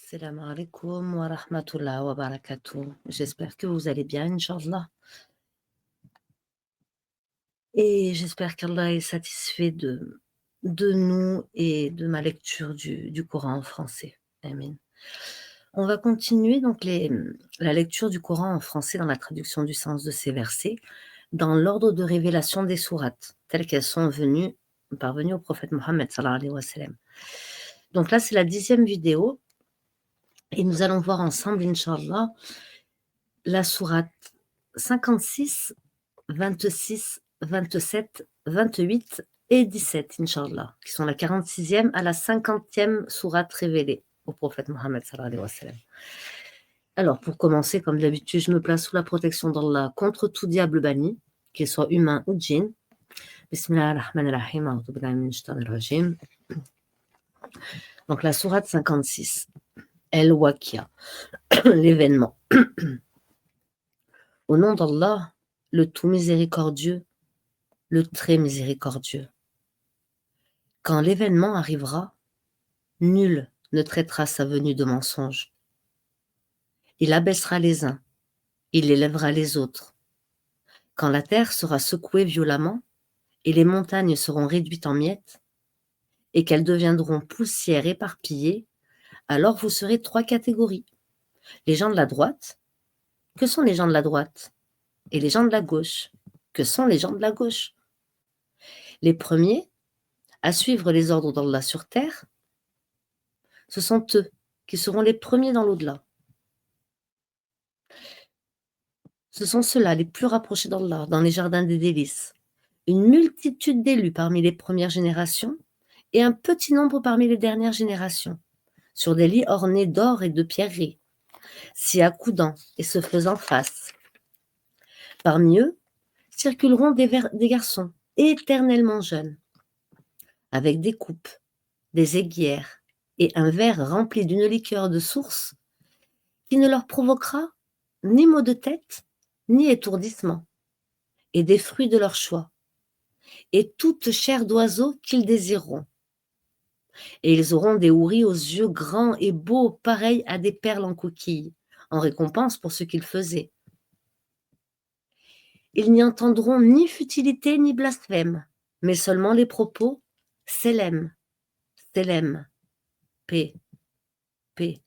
Salam alaikum wa rahmatullah wa barakatuh. J'espère que vous allez bien, Inch'Allah. Et j'espère qu'Allah est satisfait de nous et de ma lecture du Coran en français. Amen. On va continuer donc la lecture du Coran en français dans la traduction du sens de ces versets, dans l'ordre de révélation des sourates, telles qu'elles sont parvenues au prophète Mohammed sallallahu alayhi wa sallam. Donc là, c'est la 10e vidéo, et nous allons voir ensemble, Inch'Allah, la sourate 56, 26, 27, 28 et 17, Inch'Allah, qui sont la 46e à la 50e sourate révélée au prophète Mohammed sallallahu alayhi wa sallam. Alors, pour commencer, comme d'habitude, je me place sous la protection d'Allah contre tout diable banni, qu'il soit humain ou djinn. Bismillah ar-Rahman ar-Rahim, a'udhu billahi minash shaitanir rajim. Donc, la sourate 56, El-Waqi'a, l'événement. Au nom d'Allah, le tout miséricordieux, le très miséricordieux. Quand l'événement arrivera, nul ne traitera sa venue de mensonge. Il abaissera les uns, il élèvera les autres. Quand la terre sera secouée violemment et les montagnes seront réduites en miettes et qu'elles deviendront poussière éparpillée, alors vous serez 3 catégories. Les gens de la droite, que sont les gens de la droite? Et les gens de la gauche, que sont les gens de la gauche? Les premiers à suivre les ordres d'Allah sur terre, ce sont eux qui seront les premiers dans l'au-delà. Ce sont ceux-là les plus rapprochés d'Allah, dans les jardins des délices. Une multitude d'élus parmi les premières générations et un petit nombre parmi les dernières générations, sur des lits ornés d'or et de pierreries, s'y accoudant et se faisant face. Parmi eux circuleront des garçons éternellement jeunes, avec des coupes, des aiguières et un verre rempli d'une liqueur de source qui ne leur provoquera ni maux de tête, ni étourdissement, et des fruits de leur choix, et toute chair d'oiseau qu'ils désireront. Et ils auront des houris aux yeux grands et beaux, pareils à des perles en coquilles, en récompense pour ce qu'ils faisaient. Ils n'y entendront ni futilité ni blasphème, mais seulement les propos « Sélem, Sélem, paix, paix ».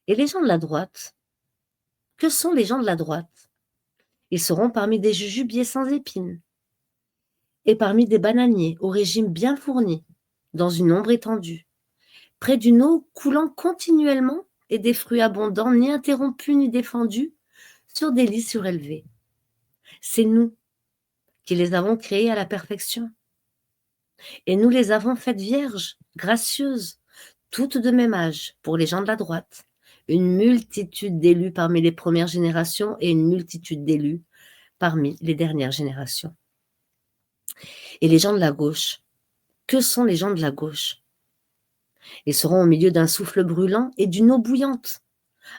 Et les gens de la droite, que sont les gens de la droite? Ils seront parmi des jujubiers sans épines, et parmi des bananiers au régime bien fourni, dans une ombre étendue, près d'une eau coulant continuellement et des fruits abondants, ni interrompus ni défendus, sur des lits surélevés. C'est nous qui les avons créés à la perfection. Et nous les avons faites vierges, gracieuses, toutes de même âge, pour les gens de la droite. Une multitude d'élus parmi les premières générations et une multitude d'élus parmi les dernières générations. Et les gens de la gauche, que sont les gens de la gauche? Ils seront au milieu d'un souffle brûlant et d'une eau bouillante,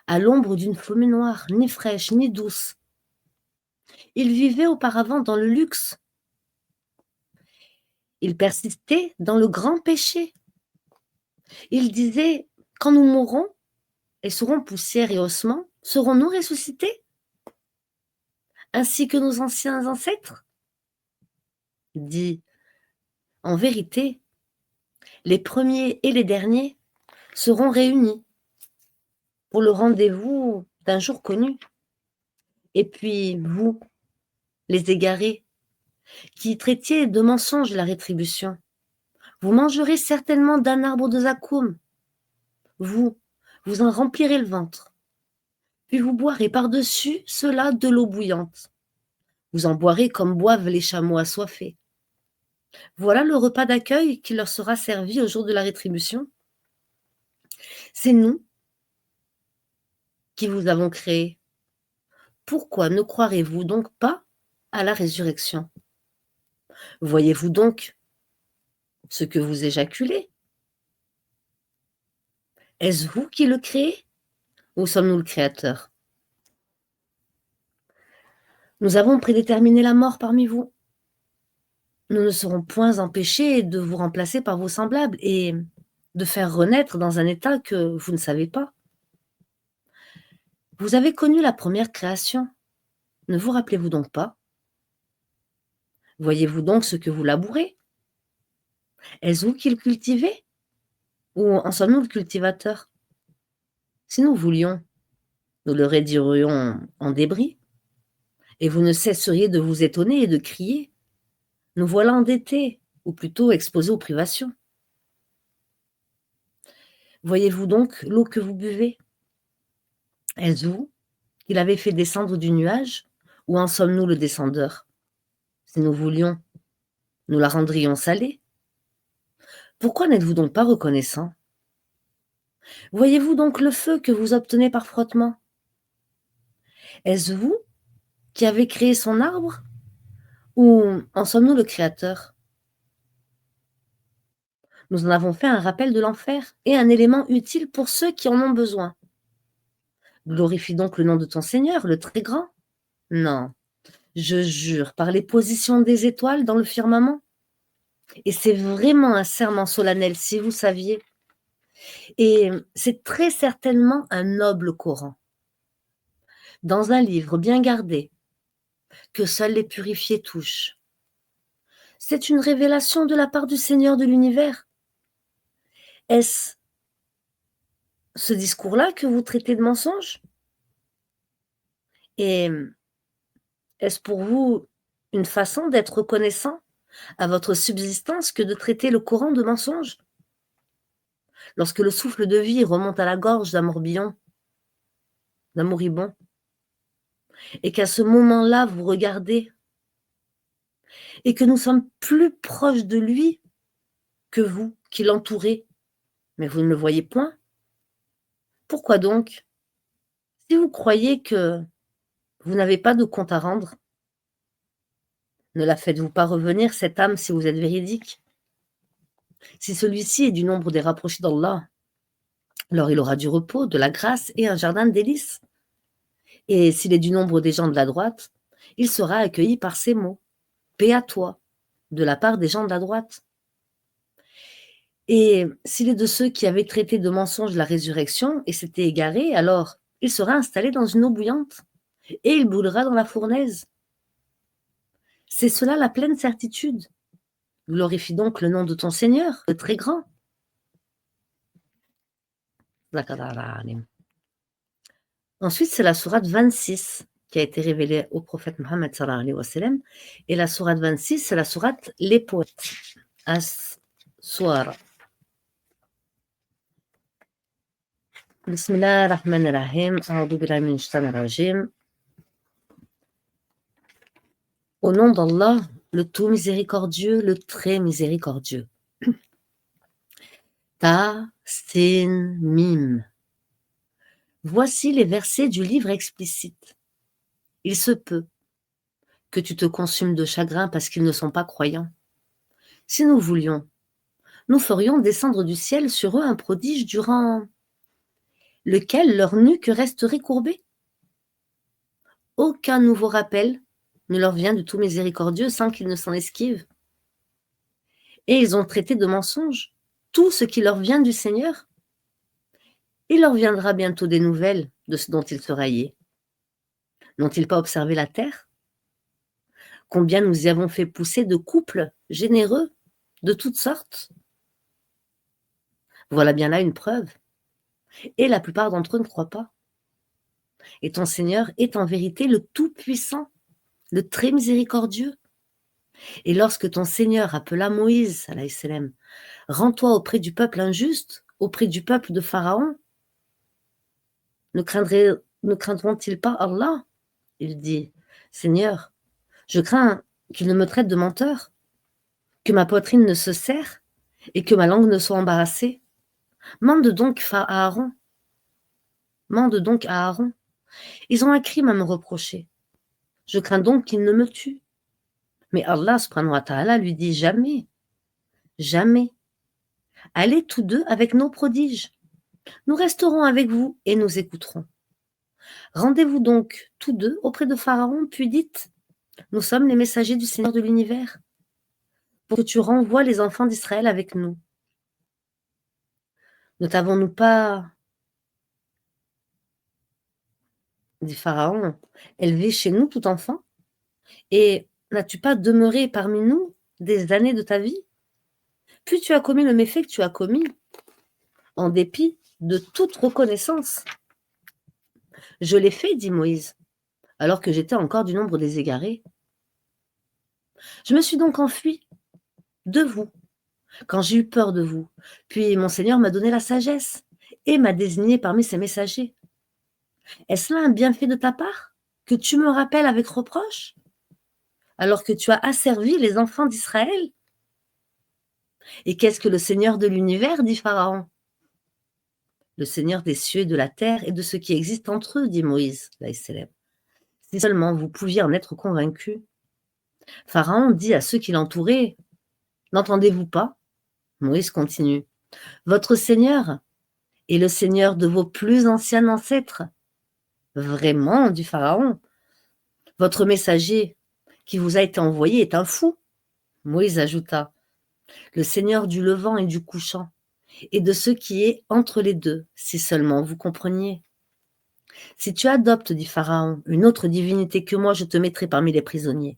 à l'ombre d'une fumée noire, ni fraîche, ni douce. Ils vivaient auparavant dans le luxe. Ils persistaient dans le grand péché. Ils disaient, quand nous mourrons et serons poussière et ossements, serons-nous ressuscités, ainsi que nos anciens ancêtres? Dit, en vérité, les premiers et les derniers seront réunis pour le rendez-vous d'un jour connu. Et puis, vous, les égarés, qui traitiez de mensonge la rétribution, vous mangerez certainement d'un arbre de zakoum. Vous en remplirez le ventre. Puis vous boirez par-dessus cela de l'eau bouillante. Vous en boirez comme boivent les chameaux assoiffés. Voilà le repas d'accueil qui leur sera servi au jour de la rétribution. C'est nous qui vous avons créés. Pourquoi ne croirez-vous donc pas à la résurrection? Voyez-vous donc ce que vous éjaculez? Est-ce vous qui le créez ou sommes-nous le créateur? Nous avons prédéterminé la mort parmi vous. Nous ne serons point empêchés de vous remplacer par vos semblables et de faire renaître dans un état que vous ne savez pas. Vous avez connu la première création, ne vous rappelez-vous donc pas? Voyez-vous donc ce que vous labourez? Est-ce vous qui le cultivez? Ou en sommes-nous le cultivateur? Si nous voulions, nous le réduirions en débris, et vous ne cesseriez de vous étonner et de crier: «Nous voilà endettés, ou plutôt exposés aux privations». Voyez-vous donc l'eau que vous buvez? Est-ce vous qui l'avez fait descendre du nuage, ou en sommes-nous le descendeur? Si nous voulions, nous la rendrions salée. Pourquoi n'êtes-vous donc pas reconnaissant? Voyez-vous donc le feu que vous obtenez par frottement? Est-ce vous qui avez créé son arbre, ou en sommes-nous le créateur? Nous en avons fait un rappel de l'enfer et un élément utile pour ceux qui en ont besoin. Glorifie donc le nom de ton Seigneur, le très grand. Non, je jure par les positions des étoiles dans le firmament. Et c'est vraiment un serment solennel, si vous saviez. Et c'est très certainement un noble Coran, dans un livre bien gardé, que seuls les purifiés touchent. C'est une révélation de la part du Seigneur de l'univers. Est-ce ce discours-là que vous traitez de mensonge? Et est-ce pour vous une façon d'être reconnaissant à votre subsistance que de traiter le Coran de mensonge? Lorsque le souffle de vie remonte à la gorge d'un moribond, et qu'à ce moment-là, vous regardez, et que nous sommes plus proches de lui que vous, qui l'entourez, mais vous ne le voyez point. Pourquoi donc? Si vous croyez que vous n'avez pas de compte à rendre, ne la faites-vous pas revenir, cette âme, si vous êtes véridique? Si celui-ci est du nombre des rapprochés d'Allah, alors il aura du repos, de la grâce et un jardin de délices. Et s'il est du nombre des gens de la droite, il sera accueilli par ces mots: paix à toi, de la part des gens de la droite. Et s'il est de ceux qui avaient traité de mensonge la résurrection et s'étaient égarés, alors il sera installé dans une eau bouillante et il brûlera dans la fournaise. C'est cela la pleine certitude. Glorifie donc le nom de ton Seigneur, le très grand. Ensuite, c'est la sourate 26 qui a été révélée au prophète Mohammed sallallahu alayhi wa sallam. Et la sourate 26, c'est la sourate Les poètes. As-Suara. Bismillah ar-Rahman ar-Rahim. A'udhu billahi minash shaitanir rajim. Au nom d'Allah, le tout miséricordieux, le très miséricordieux. Ta, Sin, Mim. Voici les versets du livre explicite. Il se peut que tu te consumes de chagrin parce qu'ils ne sont pas croyants. Si nous voulions, nous ferions descendre du ciel sur eux un prodige durant lequel leur nuque resterait courbée. Aucun nouveau rappel ne leur vient du tout miséricordieux sans qu'ils ne s'en esquivent. Et ils ont traité de mensonge tout ce qui leur vient du Seigneur. Il leur viendra bientôt des nouvelles de ce dont ils se raillaient. N'ont-ils pas observé la terre? Combien nous y avons fait pousser de couples généreux de toutes sortes? Voilà bien là une preuve. Et la plupart d'entre eux ne croient pas. Et ton Seigneur est en vérité le Tout-Puissant, le très miséricordieux. Et lorsque ton Seigneur appela Moïse, alayhi salam, rends-toi auprès du peuple injuste, auprès du peuple de Pharaon, ne craindront-ils pas Allah? Il dit: Seigneur, je crains qu'il ne me traite de menteur, que ma poitrine ne se serre et que ma langue ne soit embarrassée. Mande donc à Aaron. Mande donc à Aaron. Ils ont un crime à me reprocher. Je crains donc qu'ils ne me tuent. Mais Allah subhanahu wa ta'ala lui dit: jamais, jamais. Allez tous deux avec nos prodiges. Nous resterons avec vous et nous écouterons. Rendez-vous donc tous deux auprès de Pharaon, puis dites: nous sommes les messagers du Seigneur de l'univers, pour que tu renvoies les enfants d'Israël avec nous. Ne t'avons-nous pas, dit Pharaon, élevé chez nous tout enfant? Et n'as-tu pas demeuré parmi nous des années de ta vie? Puis tu as commis le méfait que tu as commis, en dépit de toute reconnaissance. Je l'ai fait, dit Moïse, alors que j'étais encore du nombre des égarés. Je me suis donc enfui de vous, quand j'ai eu peur de vous. Puis mon Seigneur m'a donné la sagesse et m'a désigné parmi ses messagers. Est-ce là un bienfait de ta part, que tu me rappelles avec reproche, alors que tu as asservi les enfants d'Israël? Et qu'est-ce que le Seigneur de l'univers, dit Pharaon? Le Seigneur des cieux et de la terre et de ce qui existe entre eux, dit Moïse, là il célèbre. Si seulement vous pouviez en être convaincus. Pharaon dit à ceux qui l'entouraient, n'entendez-vous pas? Moïse continue, votre Seigneur est le Seigneur de vos plus anciens ancêtres. Vraiment, dit Pharaon, votre messager qui vous a été envoyé est un fou. Moïse ajouta, le Seigneur du levant et du couchant, et de ce qui est entre les deux, si seulement vous compreniez. Si tu adoptes, dit Pharaon, une autre divinité que moi, je te mettrai parmi les prisonniers.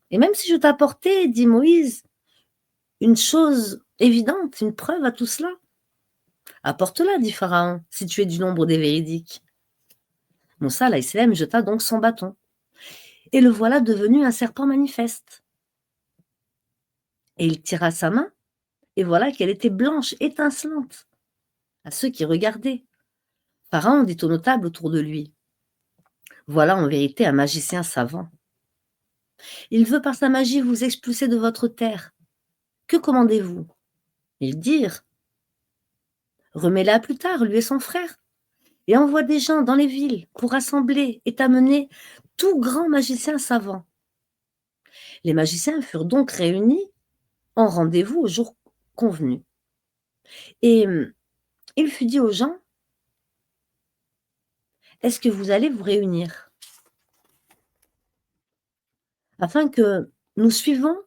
Et même si je t'apportais, dit Moïse, une chose évidente, une preuve à tout cela, apporte-la, dit Pharaon, si tu es du nombre des véridiques. Moussa, alayhi salam, jeta donc son bâton, et le voilà devenu un serpent manifeste. Et il tira sa main, et voilà qu'elle était blanche, étincelante, à ceux qui regardaient. Pharaon dit aux notables autour de lui, voilà en vérité un magicien savant. Il veut par sa magie vous expulser de votre terre. Que commandez-vous? Ils dirent, remets-la plus tard, lui et son frère, et envoie des gens dans les villes pour rassembler et amener tout grand magicien savant. Les magiciens furent donc réunis en rendez-vous au jour convenu. Et il fut dit aux gens, est-ce que vous allez vous réunir afin que nous suivions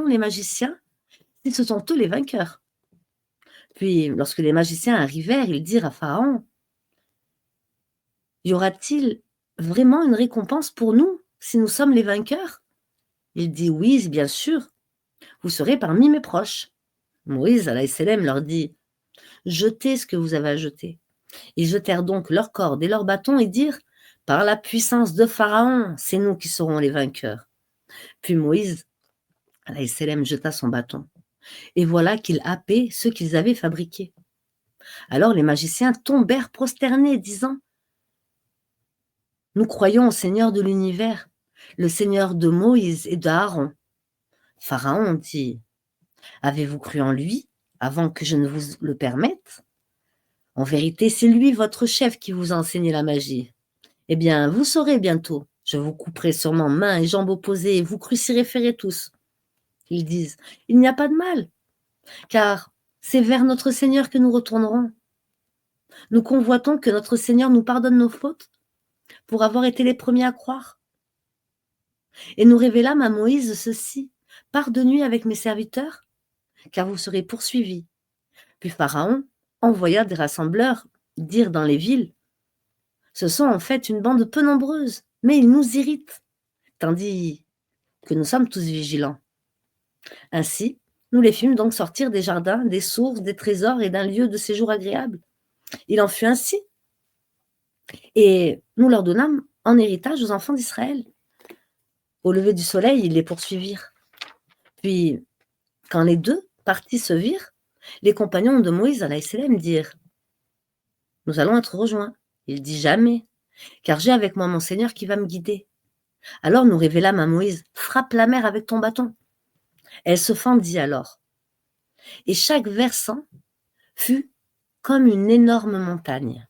les magiciens, si ce sont eux les vainqueurs. Puis, lorsque les magiciens arrivèrent, ils dirent à Pharaon, y aura-t-il vraiment une récompense pour nous si nous sommes les vainqueurs? Il dit, oui, bien sûr, vous serez parmi mes proches. Moïse, alayhi salam, leur dit, jetez ce que vous avez à jeter. Ils jetèrent donc leurs cordes et leurs bâtons et dirent, par la puissance de Pharaon, c'est nous qui serons les vainqueurs. Puis Moïse, alayhi salam, jeta son bâton. Et voilà qu'il happait ceux qu'ils avaient fabriqués. Alors les magiciens tombèrent prosternés, disant, nous croyons au Seigneur de l'univers, le Seigneur de Moïse et d'Aaron. Pharaon dit, avez-vous cru en lui avant que je ne vous le permette? En vérité, c'est lui votre chef qui vous a enseigné la magie. Eh bien, vous saurez bientôt. Je vous couperai sûrement mains et jambes opposées et vous crucifierez tous. Ils disent, il n'y a pas de mal, car c'est vers notre Seigneur que nous retournerons. Nous convoitons que notre Seigneur nous pardonne nos fautes pour avoir été les premiers à croire. Et nous révélâmes à Moïse ceci, pars de nuit avec mes serviteurs, car vous serez poursuivis. Puis Pharaon envoya des rassembleurs dire dans les villes, ce sont en fait une bande peu nombreuse, mais ils nous irritent, tandis que nous sommes tous vigilants. Ainsi, nous les fîmes donc sortir des jardins, des sources, des trésors et d'un lieu de séjour agréable. Il en fut ainsi. Et nous leur donnâmes en héritage aux enfants d'Israël. Au lever du soleil, ils les poursuivirent. Puis, quand les deux partis se virent, les compagnons de Moïse alayhi salam dirent, nous allons être rejoints. Il dit jamais, car j'ai avec moi mon Seigneur qui va me guider. Alors nous révélâmes à Moïse, frappe la mer avec ton bâton. Elle se fendit alors. Et chaque versant fut comme une énorme montagne.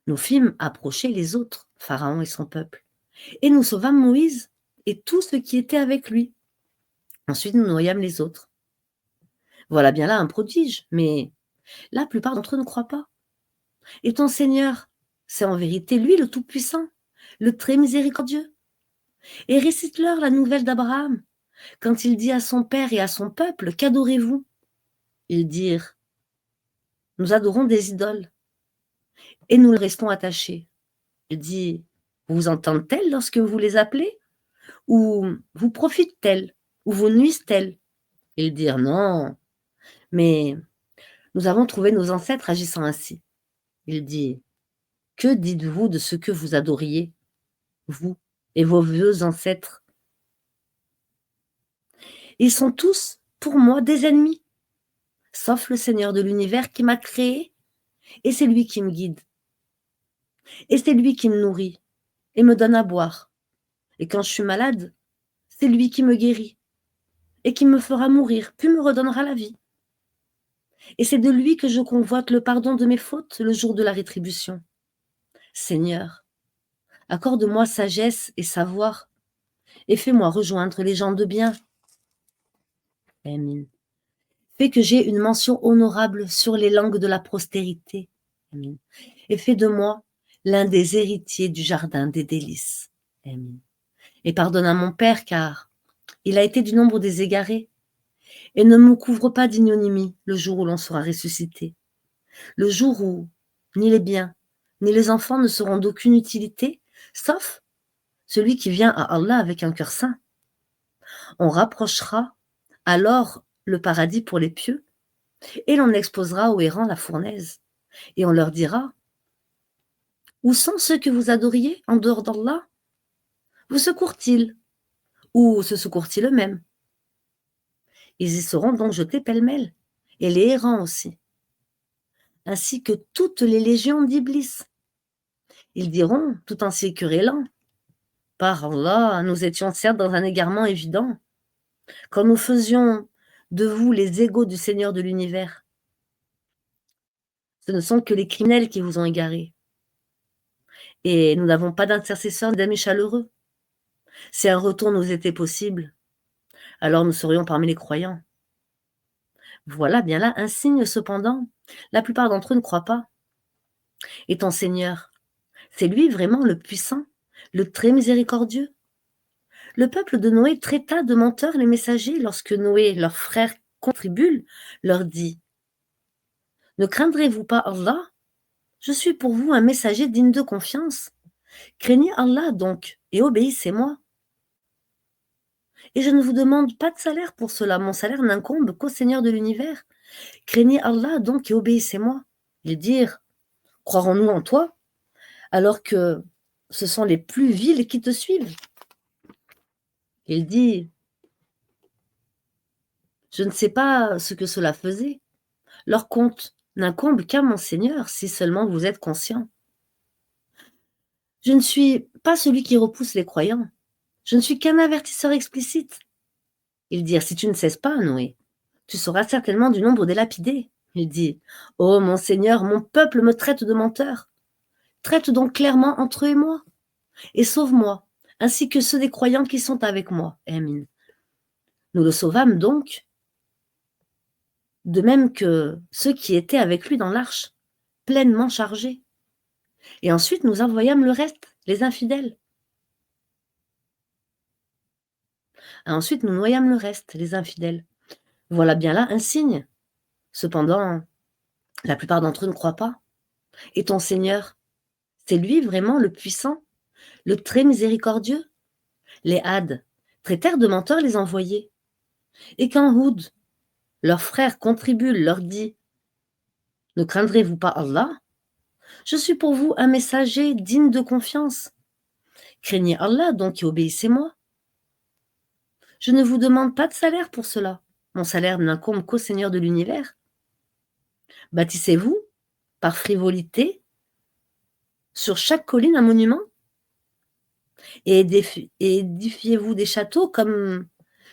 Nous fîmes approcher les autres, Pharaon et son peuple, et nous sauvâmes Moïse et tout ce qui était avec lui. Ensuite, nous noyâmes les autres. Voilà bien là un prodige, mais la plupart d'entre eux ne croient pas. Et ton Seigneur, c'est en vérité lui le Tout-Puissant, le très miséricordieux. Et récite-leur la nouvelle d'Abraham, Quand il dit à son père et à son peuple: «Qu'adorez-vous?» Ils dirent: «Nous adorons des idoles et nous restons attachés». Il dit: «Vous entendent-elles lorsque vous les appelez? Ou vous profitent-elles? Ou vous nuisent-elles?» Ils dirent: «Non, mais nous avons trouvé nos ancêtres agissant ainsi». Il dit: «Que dites-vous de ce que vous adoriez, vous et vos vieux ancêtres? Ils sont tous, pour moi, des ennemis, sauf le Seigneur de l'univers qui m'a créé, et c'est lui qui me guide, et c'est lui qui me nourrit et me donne à boire. Et quand je suis malade, c'est lui qui me guérit et qui me fera mourir, puis me redonnera la vie. Et c'est de lui que je convoite le pardon de mes fautes le jour de la rétribution. Seigneur, accorde-moi sagesse et savoir, et fais-moi rejoindre les gens de bien. Amen. Fais que j'ai une mention honorable sur les langues de la postérité. Amen. Et fais de moi l'un des héritiers du jardin des délices. Amen. Et pardonne à mon père, car il a été du nombre des égarés, et ne me couvre pas d'ignominie le jour où l'on sera ressuscité, le jour où ni les biens, ni les enfants ne seront d'aucune utilité, sauf celui qui vient à Allah avec un cœur saint. On rapprochera alors le paradis pour les pieux, et l'on exposera aux errants la fournaise, et on leur dira: où sont ceux que vous adoriez en dehors d'Allah? Vous secourent-ils, ou se secourent-ils eux-mêmes? Ils y seront donc jetés pêle-mêle, et les errants aussi, ainsi que toutes les légions d'Iblis. Ils diront, tout en s'y querellant: par Allah, nous étions certes dans un égarement évident, quand nous faisions de vous les égaux du Seigneur de l'univers. Ce ne sont que les criminels qui vous ont égarés. Et nous n'avons pas d'intercesseurs ni d'amis chaleureux. Si un retour nous était possible, alors nous serions parmi les croyants. Voilà bien là un signe cependant. La plupart d'entre eux ne croient pas. Et ton Seigneur, c'est lui vraiment le puissant, le très miséricordieux. Le peuple de Noé traita de menteurs les messagers lorsque Noé, leur frère contribule, leur dit: ne craindrez-vous pas Allah? Je suis pour vous un messager digne de confiance. Craignez Allah donc et obéissez-moi. Et je ne vous demande pas de salaire pour cela, mon salaire n'incombe qu'au Seigneur de l'univers. Craignez Allah donc et obéissez-moi. Ils dirent: croirons-nous en toi, alors que ce sont les plus vils qui te suivent? Il dit: je ne sais pas ce que cela faisait. Leur compte n'incombe qu'à mon Seigneur, si seulement vous êtes conscient. Je ne suis pas celui qui repousse les croyants. Je ne suis qu'un avertisseur explicite. Ils dirent: si tu ne cesses pas, Noé, tu seras certainement du nombre des lapidés. Il dit: ô mon Seigneur, mon peuple me traite de menteur. Traite donc clairement entre eux et moi, et sauve-moi, ainsi que ceux des croyants qui sont avec moi. Amin. Nous le sauvâmes donc, de même que ceux qui étaient avec lui dans l'arche, pleinement chargés. Et ensuite nous envoyâmes le reste, les infidèles. Et ensuite nous noyâmes le reste, les infidèles. Voilà bien là un signe. Cependant, la plupart d'entre eux ne croient pas. Et ton Seigneur, c'est lui vraiment le puissant, le très miséricordieux? Les Hades traitèrent de menteurs les envoyés. Et quand Houd, leur frère contribule, leur dit: ne craindrez-vous pas Allah? Je suis pour vous un messager digne de confiance. Craignez Allah donc et obéissez-moi. Je ne vous demande pas de salaire pour cela. Mon salaire n'incombe qu'au Seigneur de l'univers. Bâtissez-vous, par frivolité, sur chaque colline un monument, et édifiez-vous des châteaux comme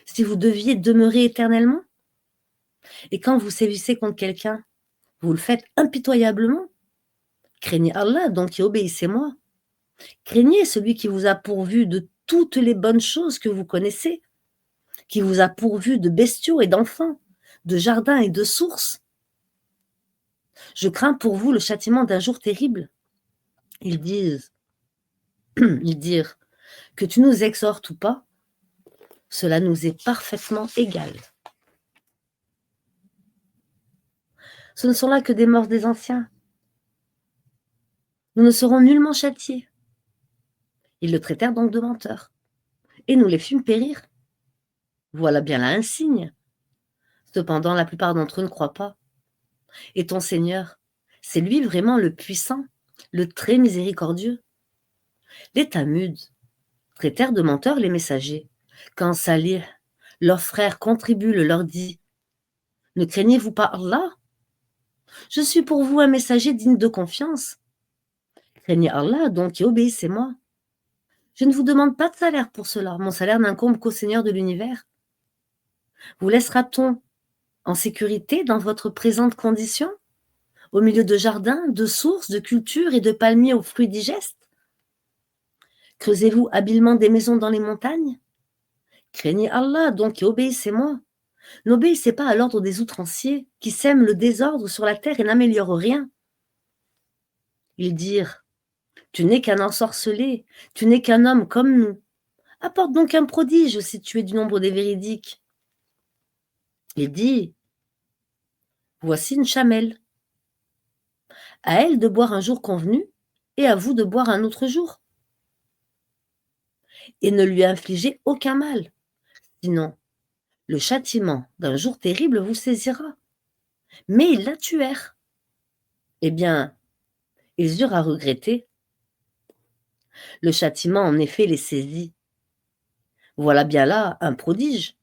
si vous deviez demeurer éternellement. Et quand vous sévissez contre quelqu'un, vous le faites impitoyablement. Craignez Allah donc et obéissez-moi. Craignez celui qui vous a pourvu de toutes les bonnes choses que vous connaissez, qui vous a pourvu de bestiaux et d'enfants, de jardins et de sources. Je crains pour vous le châtiment d'un jour terrible. Ils dirent: que tu nous exhortes ou pas, Cela nous est parfaitement égal. Ce ne sont là que des morts des anciens. Nous ne serons nullement châtiés. Ils le traitèrent donc de menteur, et nous les fîmes périr. Voilà bien là un signe. Cependant, la plupart d'entre eux ne croient pas. Et ton Seigneur, c'est lui vraiment le puissant, le très miséricordieux. Les Tamuds traitèrent de menteurs les messagers. Quand Salih, leur frère contribule, leur dit: Ne craignez-vous pas Allah? Je suis pour vous un messager digne de confiance. Craignez Allah donc et obéissez-moi. Je ne vous demande pas de salaire pour cela. Mon salaire n'incombe qu'au Seigneur de l'univers. Vous laissera-t-on en sécurité dans votre présente condition, au milieu de jardins, de sources, de cultures et de palmiers aux fruits digestes? Creusez-vous habilement des maisons dans les montagnes? Craignez Allah donc et obéissez-moi. N'obéissez pas à l'ordre des outranciers qui sèment le désordre sur la terre et n'améliorent rien. Ils dirent: Tu n'es qu'un ensorcelé, tu n'es qu'un homme comme nous. Apporte donc un prodige si tu es du nombre des véridiques. Il dit: Voici une chamelle. À elle de boire un jour convenu, et à vous de boire un autre jour. Et ne lui infligez aucun mal, sinon le châtiment d'un jour terrible vous saisira. Mais ils la tuèrent. Eh bien, ils eurent à regretter. Le châtiment, en effet, les saisit. Voilà bien là un prodige.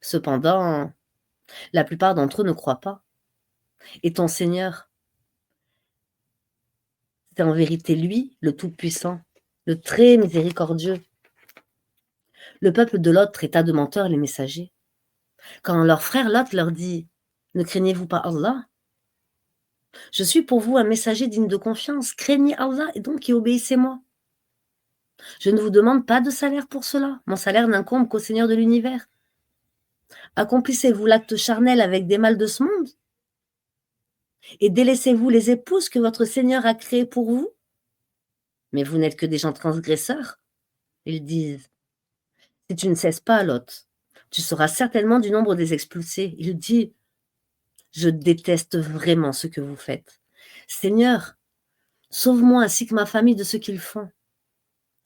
Cependant, la plupart d'entre eux ne croient pas. Et ton Seigneur, c'est en vérité lui, le Tout-Puissant, le très miséricordieux. Le peuple de Lot traita de menteurs les messagers. Quand leur frère Lot leur dit: Ne craignez-vous pas Allah? Je suis pour vous un messager digne de confiance. Craignez Allah et donc et obéissez-moi. Je ne vous demande pas de salaire pour cela. Mon salaire n'incombe qu'au Seigneur de l'univers. Accomplissez-vous l'acte charnel avec des mâles de ce monde? Et délaissez-vous les épouses que votre Seigneur a créées pour vous? Mais vous n'êtes que des gens transgresseurs. Ils disent: Si tu ne cesses pas, Lot, tu seras certainement du nombre des expulsés. Il dit: Je déteste vraiment ce que vous faites. Seigneur, sauve-moi ainsi que ma famille de ce qu'ils font.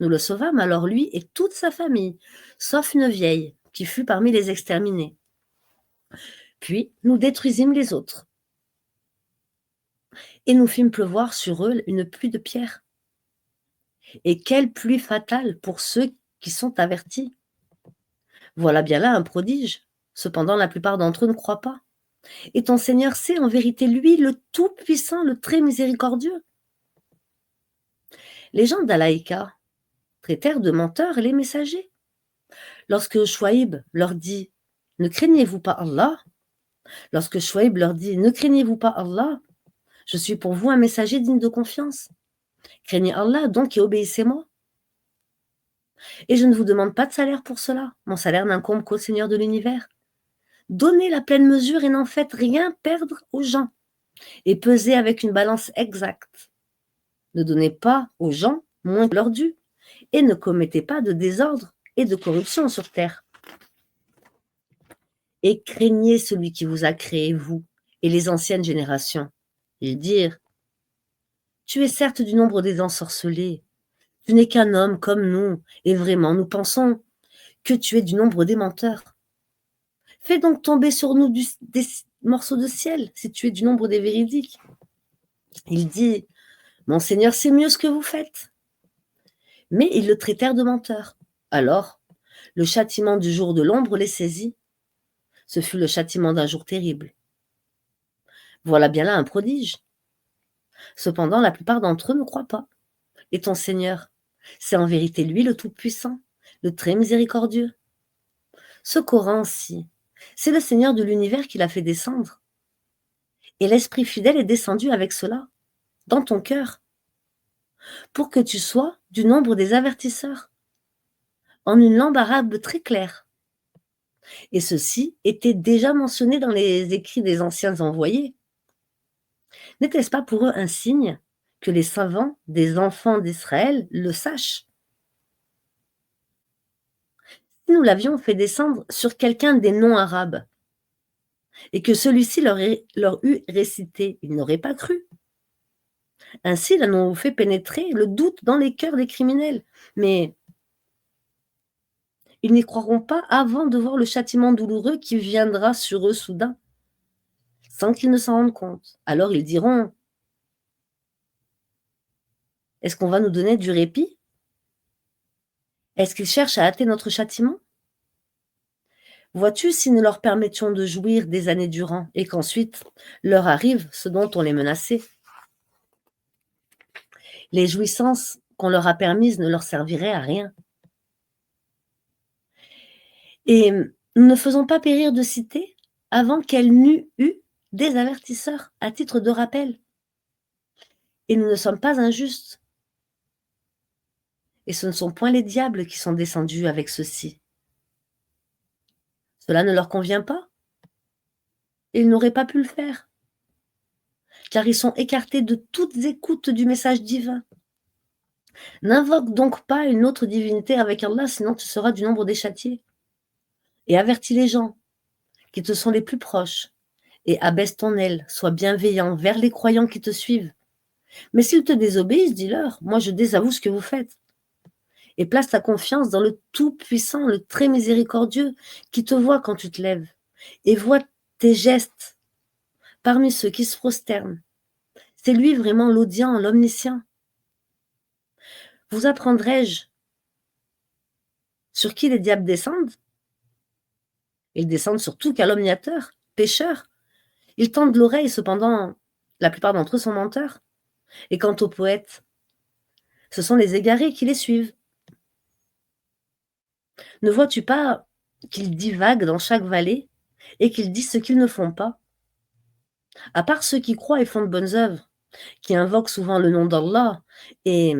Nous le sauvâmes alors lui et toute sa famille, sauf une vieille qui fut parmi les exterminés. Puis nous détruisîmes les autres, et nous fîmes pleuvoir sur eux une pluie de pierres. Et quelle pluie fatale pour ceux qui sont avertis! Voilà bien là un prodige. Cependant, la plupart d'entre eux ne croient pas. Et ton Seigneur sait en vérité, lui, le Tout-Puissant, le très miséricordieux. Les gens d'Alaïka traitèrent de menteurs les messagers. Lorsque Chouaïb leur dit: Ne craignez-vous pas Allah? Lorsque Chouaïb leur dit: Ne craignez-vous pas Allah? Je suis pour vous un messager digne de confiance. Craignez Allah donc et obéissez-moi. Et je ne vous demande pas de salaire pour cela. Mon salaire n'incombe qu'au Seigneur de l'univers. Donnez la pleine mesure et n'en faites rien perdre aux gens. Et pesez avec une balance exacte. Ne donnez pas aux gens moins que leur dû. Et ne commettez pas de désordre et de corruption sur terre. Et craignez celui qui vous a créé, vous, et les anciennes générations. Ils dirent: Tu es certes du nombre des ensorcelés. Tu n'es qu'un homme comme nous, et vraiment, nous pensons que tu es du nombre des menteurs. Fais donc tomber sur nous des morceaux de ciel, si tu es du nombre des véridiques. Il dit: Mon Seigneur sait mieux ce que vous faites. Mais ils le traitèrent de menteur. Alors, le châtiment du jour de l'ombre les saisit. Ce fut le châtiment d'un jour terrible. Voilà bien là un prodige. Cependant, la plupart d'entre eux ne croient pas. Et ton Seigneur, c'est en vérité lui le Tout-Puissant, le très miséricordieux. Ce Coran-ci, c'est le Seigneur de l'univers qui l'a fait descendre. Et l'Esprit fidèle est descendu avec cela, dans ton cœur, pour que tu sois du nombre des avertisseurs, en une langue arabe très claire. Et ceci était déjà mentionné dans les écrits des anciens envoyés. N'était-ce pas pour eux un signe que les savants des enfants d'Israël le sachent? Si nous l'avions fait descendre sur quelqu'un des non-arabes et que celui-ci leur eût récité, ils n'auraient pas cru. Ainsi, là, nous avons fait pénétrer le doute dans les cœurs des criminels. Mais ils n'y croiront pas avant de voir le châtiment douloureux qui viendra sur eux soudain, sans qu'ils ne s'en rendent compte. Alors ils diront: est-ce qu'on va nous donner du répit? Est-ce qu'ils cherchent à hâter notre châtiment? Vois-tu, si nous leur permettions de jouir des années durant, et qu'ensuite leur arrive ce dont on les menaçait, les jouissances qu'on leur a permises ne leur serviraient à rien. Et nous ne faisons pas périr de cité avant qu'elle n'eût eu des avertisseurs à titre de rappel. Et nous ne sommes pas injustes. Et ce ne sont point les diables qui sont descendus avec ceux-ci. Cela ne leur convient pas. Ils n'auraient pas pu le faire, car ils sont écartés de toute écoute du message divin. N'invoque donc pas une autre divinité avec Allah, sinon tu seras du nombre des châtiés. Et avertis les gens qui te sont les plus proches, et abaisse ton aile, sois bienveillant vers les croyants qui te suivent. Mais s'ils te désobéissent, dis-leur: moi je désavoue ce que vous faites. Et place ta confiance dans le Tout-Puissant, le très miséricordieux, qui te voit quand tu te lèves, et voit tes gestes parmi ceux qui se prosternent. C'est lui vraiment l'audient, l'omniscient. Vous apprendrai-je sur qui les diables descendent? Ils descendent sur tout calomniateur, pécheur. Ils tendent l'oreille, cependant, la plupart d'entre eux sont menteurs. Et quant aux poètes, ce sont les égarés qui les suivent. Ne vois-tu pas qu'ils divaguent dans chaque vallée et qu'ils disent ce qu'ils ne font pas? À part ceux qui croient et font de bonnes œuvres, qui invoquent souvent le nom d'Allah et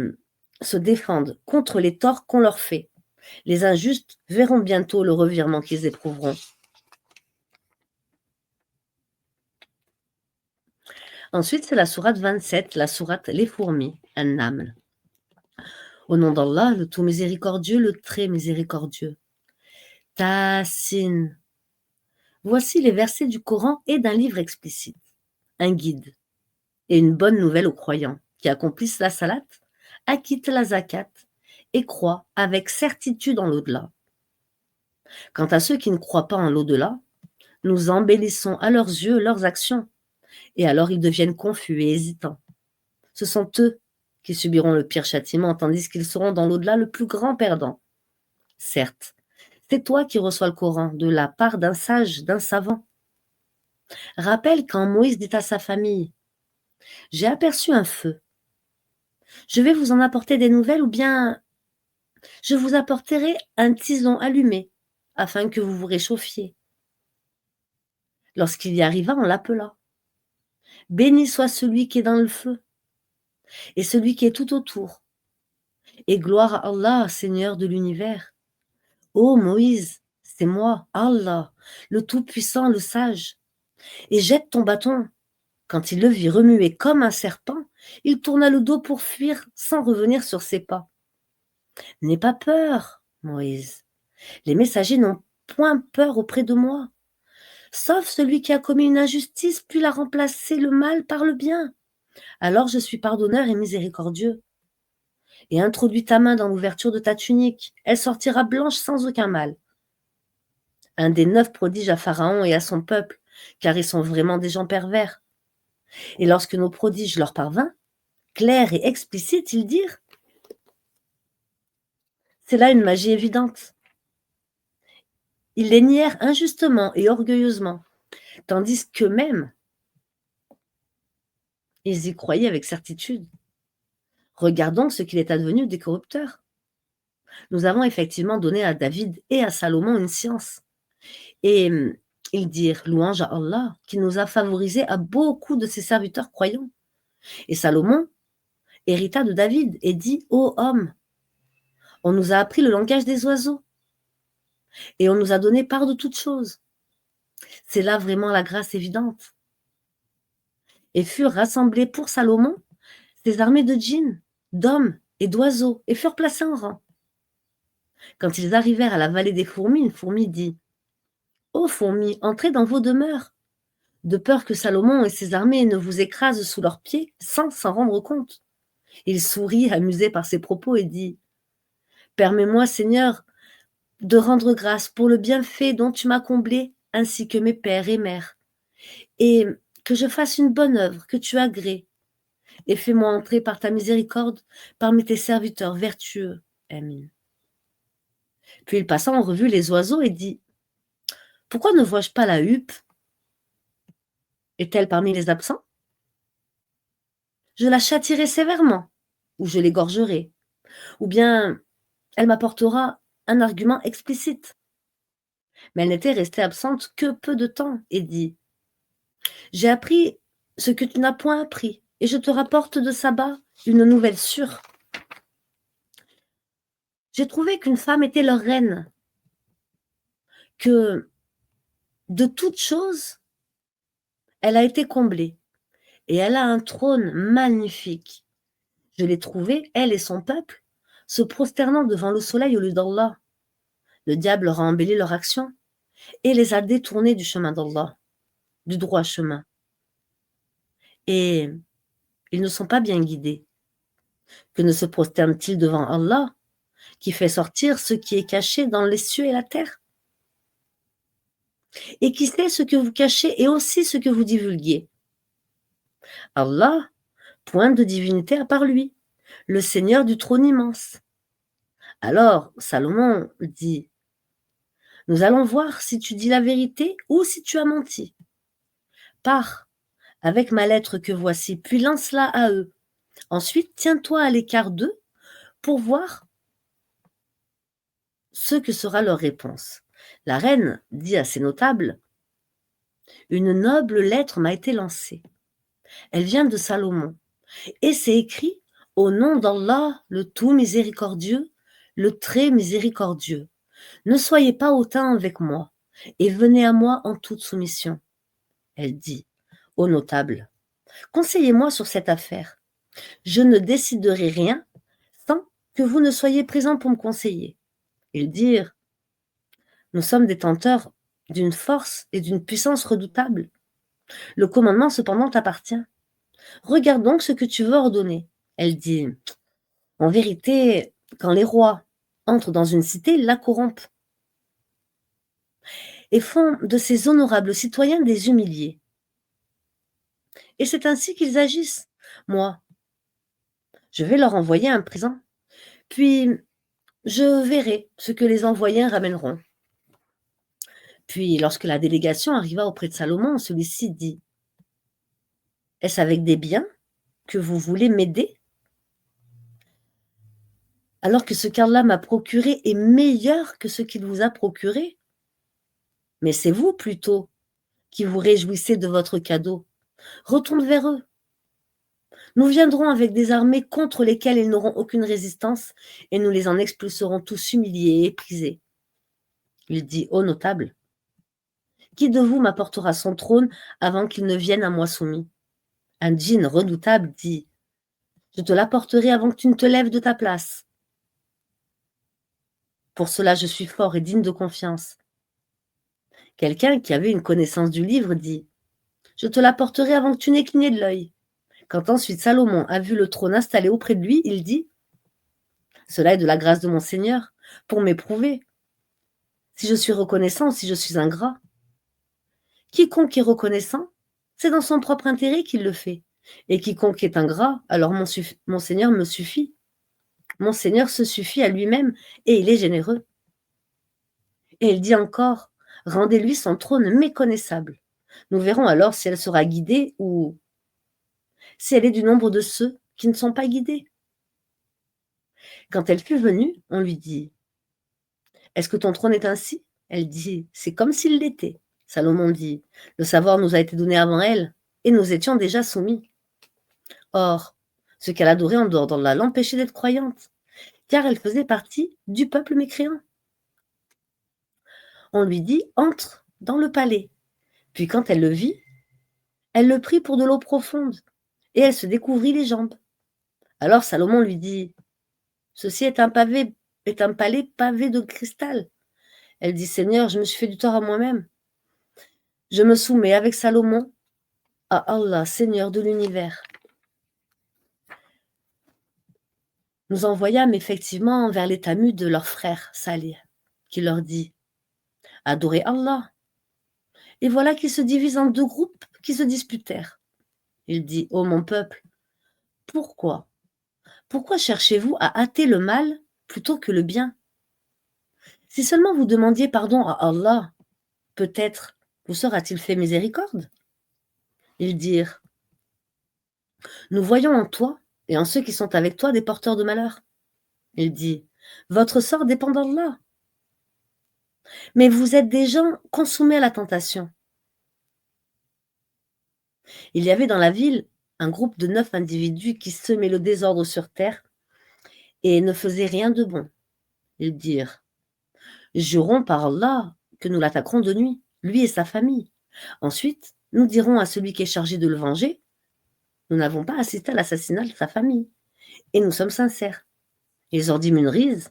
se défendent contre les torts qu'on leur fait, les injustes verront bientôt le revirement qu'ils éprouveront. Ensuite, c'est la sourate 27, la sourate Les fourmis, An-Naml. Au nom d'Allah, le tout miséricordieux, le très miséricordieux. Tasin. Voici les versets du Coran et d'un livre explicite, un guide et une bonne nouvelle aux croyants qui accomplissent la salat, acquittent la zakat et croient avec certitude en l'au-delà. Quant à ceux qui ne croient pas en l'au-delà, nous embellissons à leurs yeux leurs actions, et alors ils deviennent confus et hésitants. Ce sont eux qui subiront le pire châtiment, tandis qu'ils seront dans l'au-delà le plus grand perdant. Certes, c'est toi qui reçois le Coran de la part d'un sage, d'un savant. Rappelle quand Moïse dit à sa famille: j'ai aperçu un feu. Je vais vous en apporter des nouvelles, ou bien je vous apporterai un tison allumé, afin que vous vous réchauffiez. Lorsqu'il y arriva, on l'appela. Béni soit celui qui est dans le feu, et celui qui est tout autour. Et gloire à Allah, Seigneur de l'univers. Ô Moïse, c'est moi, Allah, le Tout-Puissant, le Sage. Et jette ton bâton. Quand il le vit remuer comme un serpent, il tourna le dos pour fuir sans revenir sur ses pas. N'aie pas peur, Moïse. Les messagers n'ont point peur auprès de moi, sauf celui qui a commis une injustice puis l'a remplacé le mal par le bien. Alors je suis pardonneur et miséricordieux. Et introduis ta main dans l'ouverture de ta tunique, elle sortira blanche sans aucun mal. Un des 9 prodiges à Pharaon et à son peuple, car ils sont vraiment des gens pervers. Et lorsque nos prodiges leur parvinrent, clairs et explicites, ils dirent: c'est là une magie évidente. Ils les nièrent injustement et orgueilleusement, tandis qu'eux-mêmes, ils y croyaient avec certitude. Regardons ce qu'il est advenu des corrupteurs. Nous avons effectivement donné à David et à Salomon une science. Et ils dirent: louange à Allah, qui nous a favorisés à beaucoup de ses serviteurs croyants. Et Salomon hérita de David et dit: ô homme, on nous a appris le langage des oiseaux, et on nous a donné part de toutes choses. C'est là vraiment la grâce évidente. Et furent rassemblés pour Salomon ces armées de djinns, d'hommes et d'oiseaux, et furent placés en rang. Quand ils arrivèrent à la vallée des fourmis, une fourmi dit: «Ô fourmis, entrez dans vos demeures, de peur que Salomon et ses armées ne vous écrasent sous leurs pieds sans s'en rendre compte.» Il sourit, amusé par ces propos, et dit: «Permets-moi, Seigneur, de rendre grâce pour le bienfait dont tu m'as comblé, ainsi que mes pères et mères, et que je fasse une bonne œuvre que tu agrées, et fais-moi entrer par ta miséricorde parmi tes serviteurs vertueux. Amin.» Puis il passa en revue les oiseaux et dit: «Pourquoi ne vois-je pas la huppe? Est-elle parmi les absents? Je la châtierai sévèrement, ou je l'égorgerai, ou bien elle m'apportera un argument explicite.» Mais elle n'était restée absente que peu de temps et dit: «J'ai appris ce que tu n'as point appris, et je te rapporte de Saba une nouvelle sûre. J'ai trouvé qu'une femme était leur reine, que de toutes choses, elle a été comblée, et elle a un trône magnifique. Je l'ai trouvée, elle et son peuple, se prosternant devant le soleil au lieu d'Allah. Le diable leur a embelli leur action et les a détournés du chemin d'Allah, du droit chemin. Et ils ne sont pas bien guidés. Que ne se prosternent-ils devant Allah, qui fait sortir ce qui est caché dans les cieux et la terre, et qui sait ce que vous cachez et aussi ce que vous divulguez? Allah, point de divinité à part lui, le Seigneur du trône immense.» Alors Salomon dit: «Nous allons voir si tu dis la vérité ou si tu as menti. Pars avec ma lettre que voici, puis lance-la à eux. Ensuite, tiens-toi à l'écart d'eux pour voir ce que sera leur réponse.» La reine dit à ses notables: «Une noble lettre m'a été lancée. Elle vient de Salomon, et c'est écrit au nom d'Allah, le tout miséricordieux, le très miséricordieux. Ne soyez pas hautain avec moi, et venez à moi en toute soumission.» Elle dit aux notables: «Conseillez-moi sur cette affaire. Je ne déciderai rien sans que vous ne soyez présents pour me conseiller.» Ils dirent: «Nous sommes détenteurs d'une force et d'une puissance redoutables. Le commandement cependant t'appartient. Regarde donc ce que tu veux ordonner.» Elle dit: «En vérité, quand les rois entrent dans une cité, ils la corrompent et font de ces honorables citoyens des humiliés. Et c'est ainsi qu'ils agissent. Moi, je vais leur envoyer un présent, puis je verrai ce que les envoyés ramèneront.» Puis, lorsque la délégation arriva auprès de Salomon, celui-ci dit: «Est-ce avec des biens que vous voulez m'aider, alors que ce qu'Allah m'a procuré est meilleur que ce qu'il vous a procuré? Mais c'est vous plutôt qui vous réjouissez de votre cadeau. Retourne vers eux. Nous viendrons avec des armées contre lesquelles ils n'auront aucune résistance, et nous les en expulserons tous humiliés et éprisés.» Il dit aux notables: «Qui de vous m'apportera son trône avant qu'il ne vienne à moi soumis?» Un djinn redoutable dit: «Je te l'apporterai avant que tu ne te lèves de ta place. Pour cela je suis fort et digne de confiance.» Quelqu'un qui avait une connaissance du livre dit: «Je te l'apporterai avant que tu n'aies cligné de l'œil.» Quand ensuite Salomon a vu le trône installé auprès de lui, il dit: «Cela est de la grâce de mon Seigneur, pour m'éprouver, si je suis reconnaissant ou si je suis ingrat. Quiconque est reconnaissant, c'est dans son propre intérêt qu'il le fait, et quiconque est ingrat, alors mon Seigneur me suffit. Mon Seigneur se suffit à lui-même, et il est généreux.» Et il dit encore: «Rendez-lui son trône méconnaissable. Nous verrons alors si elle sera guidée ou si elle est du nombre de ceux qui ne sont pas guidés.» Quand elle fut venue, on lui dit: «Est-ce que ton trône est ainsi?» Elle dit: «C'est comme s'il l'était.» Salomon dit: «Le savoir nous a été donné avant elle, et nous étions déjà soumis. Or, ce qu'elle adorait en dehors d'Allah l'empêchait d'être croyante, car elle faisait partie du peuple mécréant.» On lui dit: «Entre dans le palais.» Puis quand elle le vit, elle le prit pour de l'eau profonde, et elle se découvrit les jambes. Alors Salomon lui dit: «Ceci est un pavé est un palais pavé de cristal. Elle dit: «Seigneur, je me suis fait du tort à moi-même. Je me soumets avec Salomon à Allah, Seigneur de l'univers.» Nous envoyâmes effectivement vers les Tamuds de leur frère Salih, qui leur dit: «Adorez Allah.» Et voilà qu'ils se divisent en 2 groupes qui se disputèrent. Il dit: «Ô mon peuple, pourquoi? Pourquoi cherchez-vous à hâter le mal plutôt que le bien? Si seulement vous demandiez pardon à Allah, peut-être vous sera-t-il fait miséricorde.» Ils dirent: «Nous voyons en toi et en ceux qui sont avec toi des porteurs de malheur.» Il dit: «Votre sort dépend d'Allah. Mais vous êtes des gens consumés à la tentation.» Il y avait dans la ville un groupe de 9 individus qui semaient le désordre sur terre et ne faisaient rien de bon. Ils dirent: «Jurons par Allah que nous l'attaquerons de nuit, lui et sa famille. Ensuite, nous dirons à celui qui est chargé de le venger: Nous n'avons pas assisté à l'assassinat de sa famille, et nous sommes sincères.» Ils ordiment une ruse,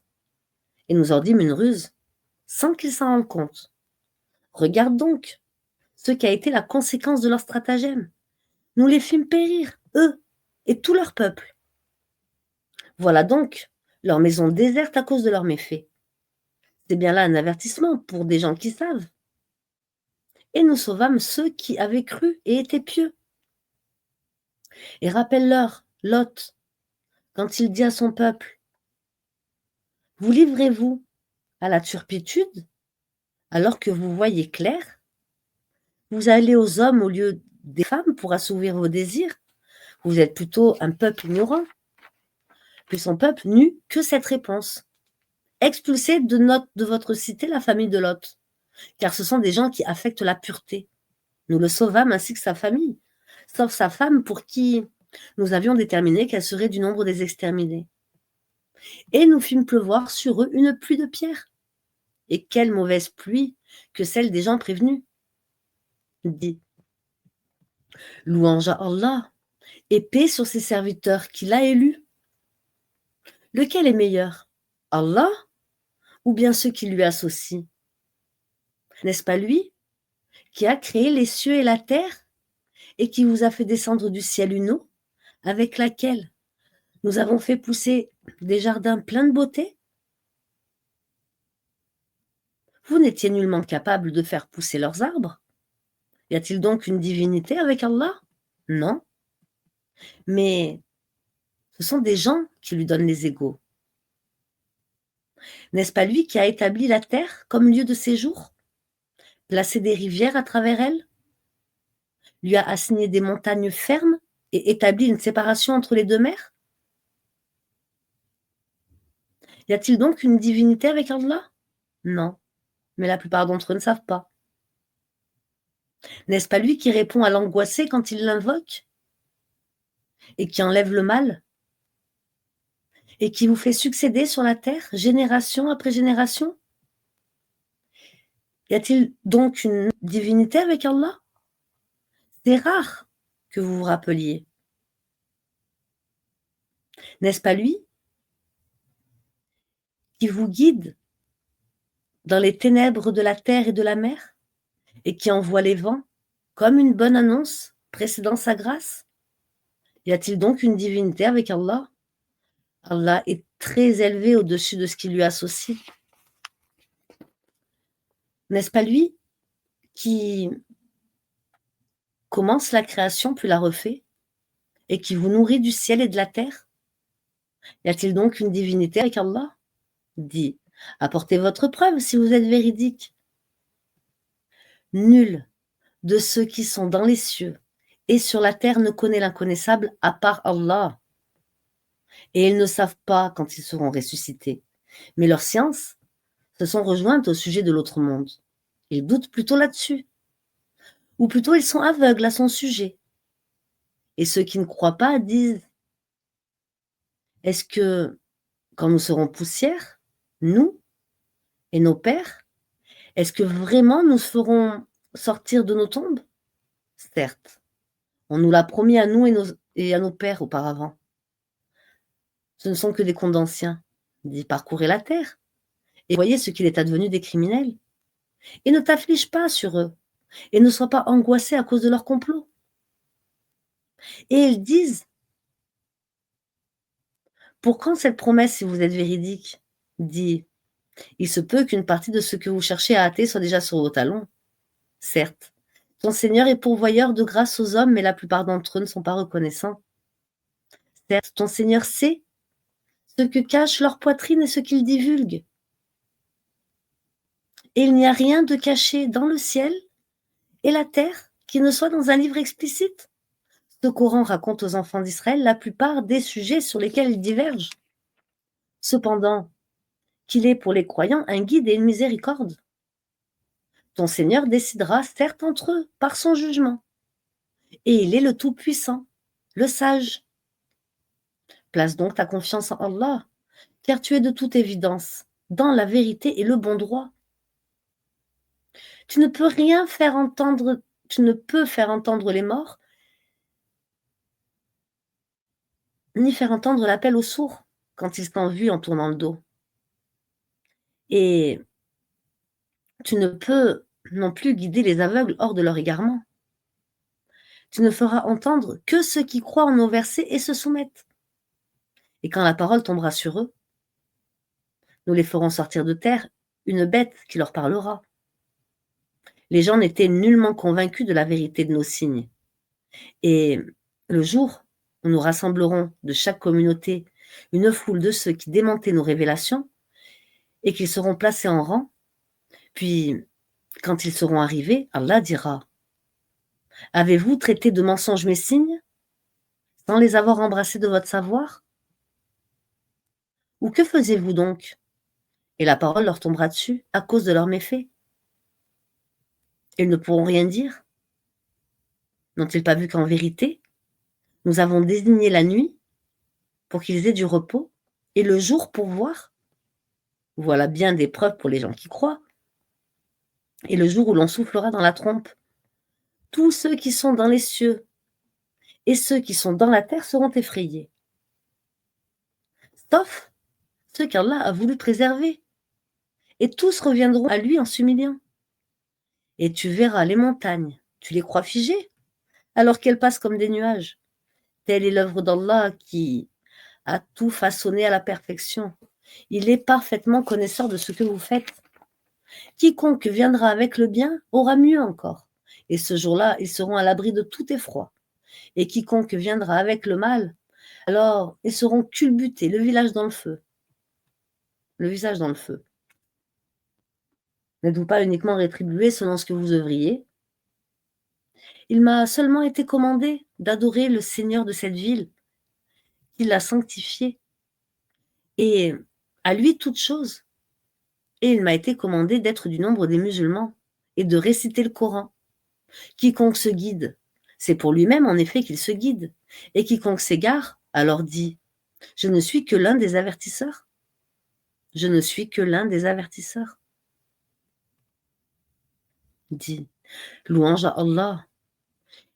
et nous ordîmes une ruse, sans qu'ils s'en rendent compte. Regarde donc ce qui a été la conséquence de leur stratagème. Nous les fîmes périr, eux et tout leur peuple. Voilà donc leur maison déserte à cause de leurs méfaits. C'est bien là un avertissement pour des gens qui savent. Et nous sauvâmes ceux qui avaient cru et étaient pieux. Et rappelle-leur, Lot, quand il dit à son peuple: Vous livrez-vous à la turpitude alors que vous voyez clair? Vous allez aux hommes au lieu des femmes pour assouvir vos désirs? Vous êtes plutôt un peuple ignorant. Puis son peuple n'eut que cette réponse: expulsez de votre cité la famille de Lot, car ce sont des gens qui affectent la pureté. Nous le sauvâmes ainsi que sa famille, sauf sa femme pour qui nous avions déterminé qu'elle serait du nombre des exterminés. Et nous fîmes pleuvoir sur eux une pluie de pierres. Et quelle mauvaise pluie que celle des gens prévenus. Dit: Louange à Allah et paix sur ses serviteurs qu'il a élus. Lequel est meilleur, Allah ou bien ceux qui lui associent? N'est-ce pas lui qui a créé les cieux et la terre et qui vous a fait descendre du ciel une eau avec laquelle nous avons fait pousser des jardins pleins de beauté? Vous n'étiez nullement capable de faire pousser leurs arbres. Y a-t-il donc une divinité avec Allah? Non. Mais ce sont des gens qui lui donnent les égaux. N'est-ce pas lui qui a établi la terre comme lieu de séjour, placé des rivières à travers elle, lui a assigné des montagnes fermes et établi une séparation entre les 2 mers? Y a-t-il donc une divinité avec Allah? Non, mais la plupart d'entre eux ne savent pas. N'est-ce pas lui qui répond à l'angoissé quand il l'invoque et qui enlève le mal et qui vous fait succéder sur la terre génération après génération? Y a-t-il donc une divinité avec Allah? C'est rare que vous vous rappeliez. N'est-ce pas lui qui vous guide dans les ténèbres de la terre et de la mer et qui envoie les vents comme une bonne annonce précédant sa grâce? Y a-t-il donc une divinité avec Allah? Allah est très élevé au-dessus de ce qui lui associe. N'est-ce pas lui qui commence la création puis la refait et qui vous nourrit du ciel et de la terre? Y a-t-il donc une divinité avec Allah? Dit: apportez votre preuve si vous êtes véridique. Nul de ceux qui sont dans les cieux et sur la terre ne connaît l'inconnaissable à part Allah. Et ils ne savent pas quand ils seront ressuscités. Mais leurs sciences se sont rejointes au sujet de l'autre monde. Ils doutent plutôt là-dessus. Ou plutôt ils sont aveugles à son sujet. Et ceux qui ne croient pas disent: est-ce que, quand nous serons poussière, nous et nos pères, est-ce que vraiment nous ferons sortir de nos tombes? Certes, on nous l'a promis à nous et à nos pères auparavant. Ce ne sont que des contes d'anciens. dit: «Parcourez la terre et voyez ce qu'il est advenu des criminels, et ne t'afflige pas sur eux, et ne sois pas angoissé à cause de leur complot». Et ils disent: «Pour quand cette promesse si vous êtes véridique?» Dis: «Il se peut qu'une partie de ce que vous cherchez à hâter soit déjà sur vos talons. Certes, ton Seigneur est pourvoyeur de grâce aux hommes, mais la plupart d'entre eux ne sont pas reconnaissants. Certes, ton Seigneur sait ce que cachent leur poitrine et ce qu'ils divulguent. Et il n'y a rien de caché dans le ciel et la terre qui ne soit dans un livre explicite. Ce Coran raconte aux enfants d'Israël la plupart des sujets sur lesquels ils divergent. Cependant, qu'il est pour les croyants un guide et une miséricorde. Ton Seigneur décidera certes entre eux par son jugement. Et il est le Tout-Puissant, le Sage. Place donc ta confiance en Allah, car tu es de toute évidence dans la vérité et le bon droit. Tu ne peux faire entendre les morts, ni faire entendre l'appel aux sourds quand ils t'envient en tournant le dos. Et tu ne peux non plus guider les aveugles hors de leur égarement. Tu ne feras entendre que ceux qui croient en nos versets et se soumettent. Et quand la parole tombera sur eux, nous les ferons sortir de terre, une bête qui leur parlera. Les gens n'étaient nullement convaincus de la vérité de nos signes. Et le jour où nous rassemblerons de chaque communauté une foule de ceux qui démentaient nos révélations et qu'ils seront placés en rang, puis quand ils seront arrivés, Allah dira: avez-vous traité de mensonges mes signes sans les avoir embrassés de votre savoir? Ou que faisiez-vous donc? Et la parole leur tombera dessus à cause de leurs méfaits. Ils ne pourront rien dire. N'ont-ils pas vu qu'en vérité, nous avons désigné la nuit pour qu'ils aient du repos et le jour pour voir? Voilà bien des preuves pour les gens qui croient. Et le jour où l'on soufflera dans la trompe, tous ceux qui sont dans les cieux et ceux qui sont dans la terre seront effrayés, sauf ceux qu'Allah a voulu préserver, et tous reviendront à lui en s'humiliant. Et tu verras les montagnes, tu les crois figées, alors qu'elles passent comme des nuages. Telle est l'œuvre d'Allah qui a tout façonné à la perfection. Il est parfaitement connaisseur de ce que vous faites. Quiconque viendra avec le bien aura mieux encore, et ce jour-là, ils seront à l'abri de tout effroi. Et quiconque viendra avec le mal, alors ils seront culbutés, le visage dans le feu. N'êtes-vous pas uniquement rétribué selon ce que vous œuvriez? Il m'a seulement été commandé d'adorer le Seigneur de cette ville, qui l'a sanctifiée, et à lui toute chose. Et il m'a été commandé d'être du nombre des musulmans et de réciter le Coran. Quiconque se guide, c'est pour lui-même en effet qu'il se guide, et quiconque s'égare, alors dit: je ne suis que l'un des avertisseurs. Je ne suis que l'un des avertisseurs. Dit: louange à Allah,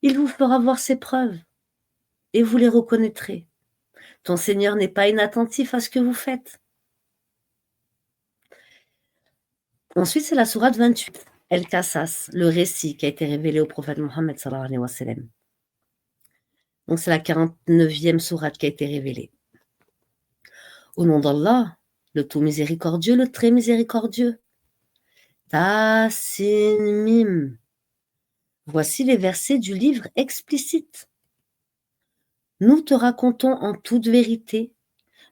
il vous fera voir ses preuves, et vous les reconnaîtrez. Ton Seigneur n'est pas inattentif à ce que vous faites. Ensuite, c'est la sourate 28, El-Qasas, le récit qui a été révélé au prophète Mohammed sallallahu alayhi wa sallam. Donc c'est la 49e sourate qui a été révélée. Au nom d'Allah, le tout miséricordieux, le très miséricordieux. Ta-sin mim. Voici les versets du livre explicite. Nous te racontons en toute vérité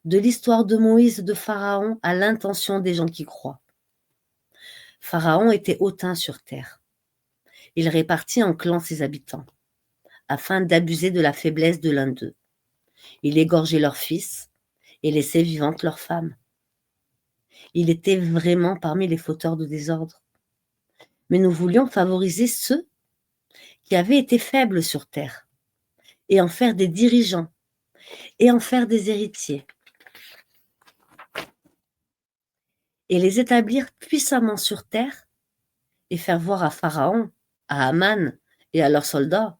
de l'histoire de Moïse de Pharaon à l'intention des gens qui croient. Pharaon était hautain sur terre. Il répartit en clans ses habitants, afin d'abuser de la faiblesse de l'un d'eux. Il égorgeait leurs fils et laissait vivantes leurs femmes. Il était vraiment parmi les fauteurs de désordre. Mais nous voulions favoriser ceux qui avaient été faibles sur terre, et en faire des dirigeants, et en faire des héritiers, et les établir puissamment sur terre, et faire voir à Pharaon, à Haman et à leurs soldats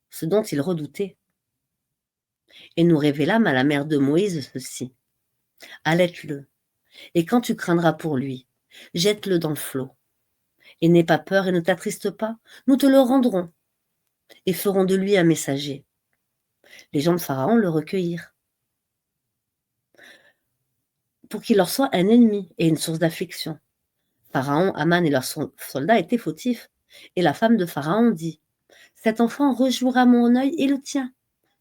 ce dont ils redoutaient. Et nous révélâmes à la mère de Moïse ceci. allaite-le, et quand tu craindras pour lui, jette-le dans le flot. Et n'aie pas peur et ne t'attriste pas, nous te le rendrons, et ferons de lui un messager. Les gens de Pharaon le recueillirent, pour qu'il leur soit un ennemi et une source d'affliction. Pharaon, Aman et leurs soldats étaient fautifs, et la femme de Pharaon dit: cet enfant rejouera mon œil et le tien,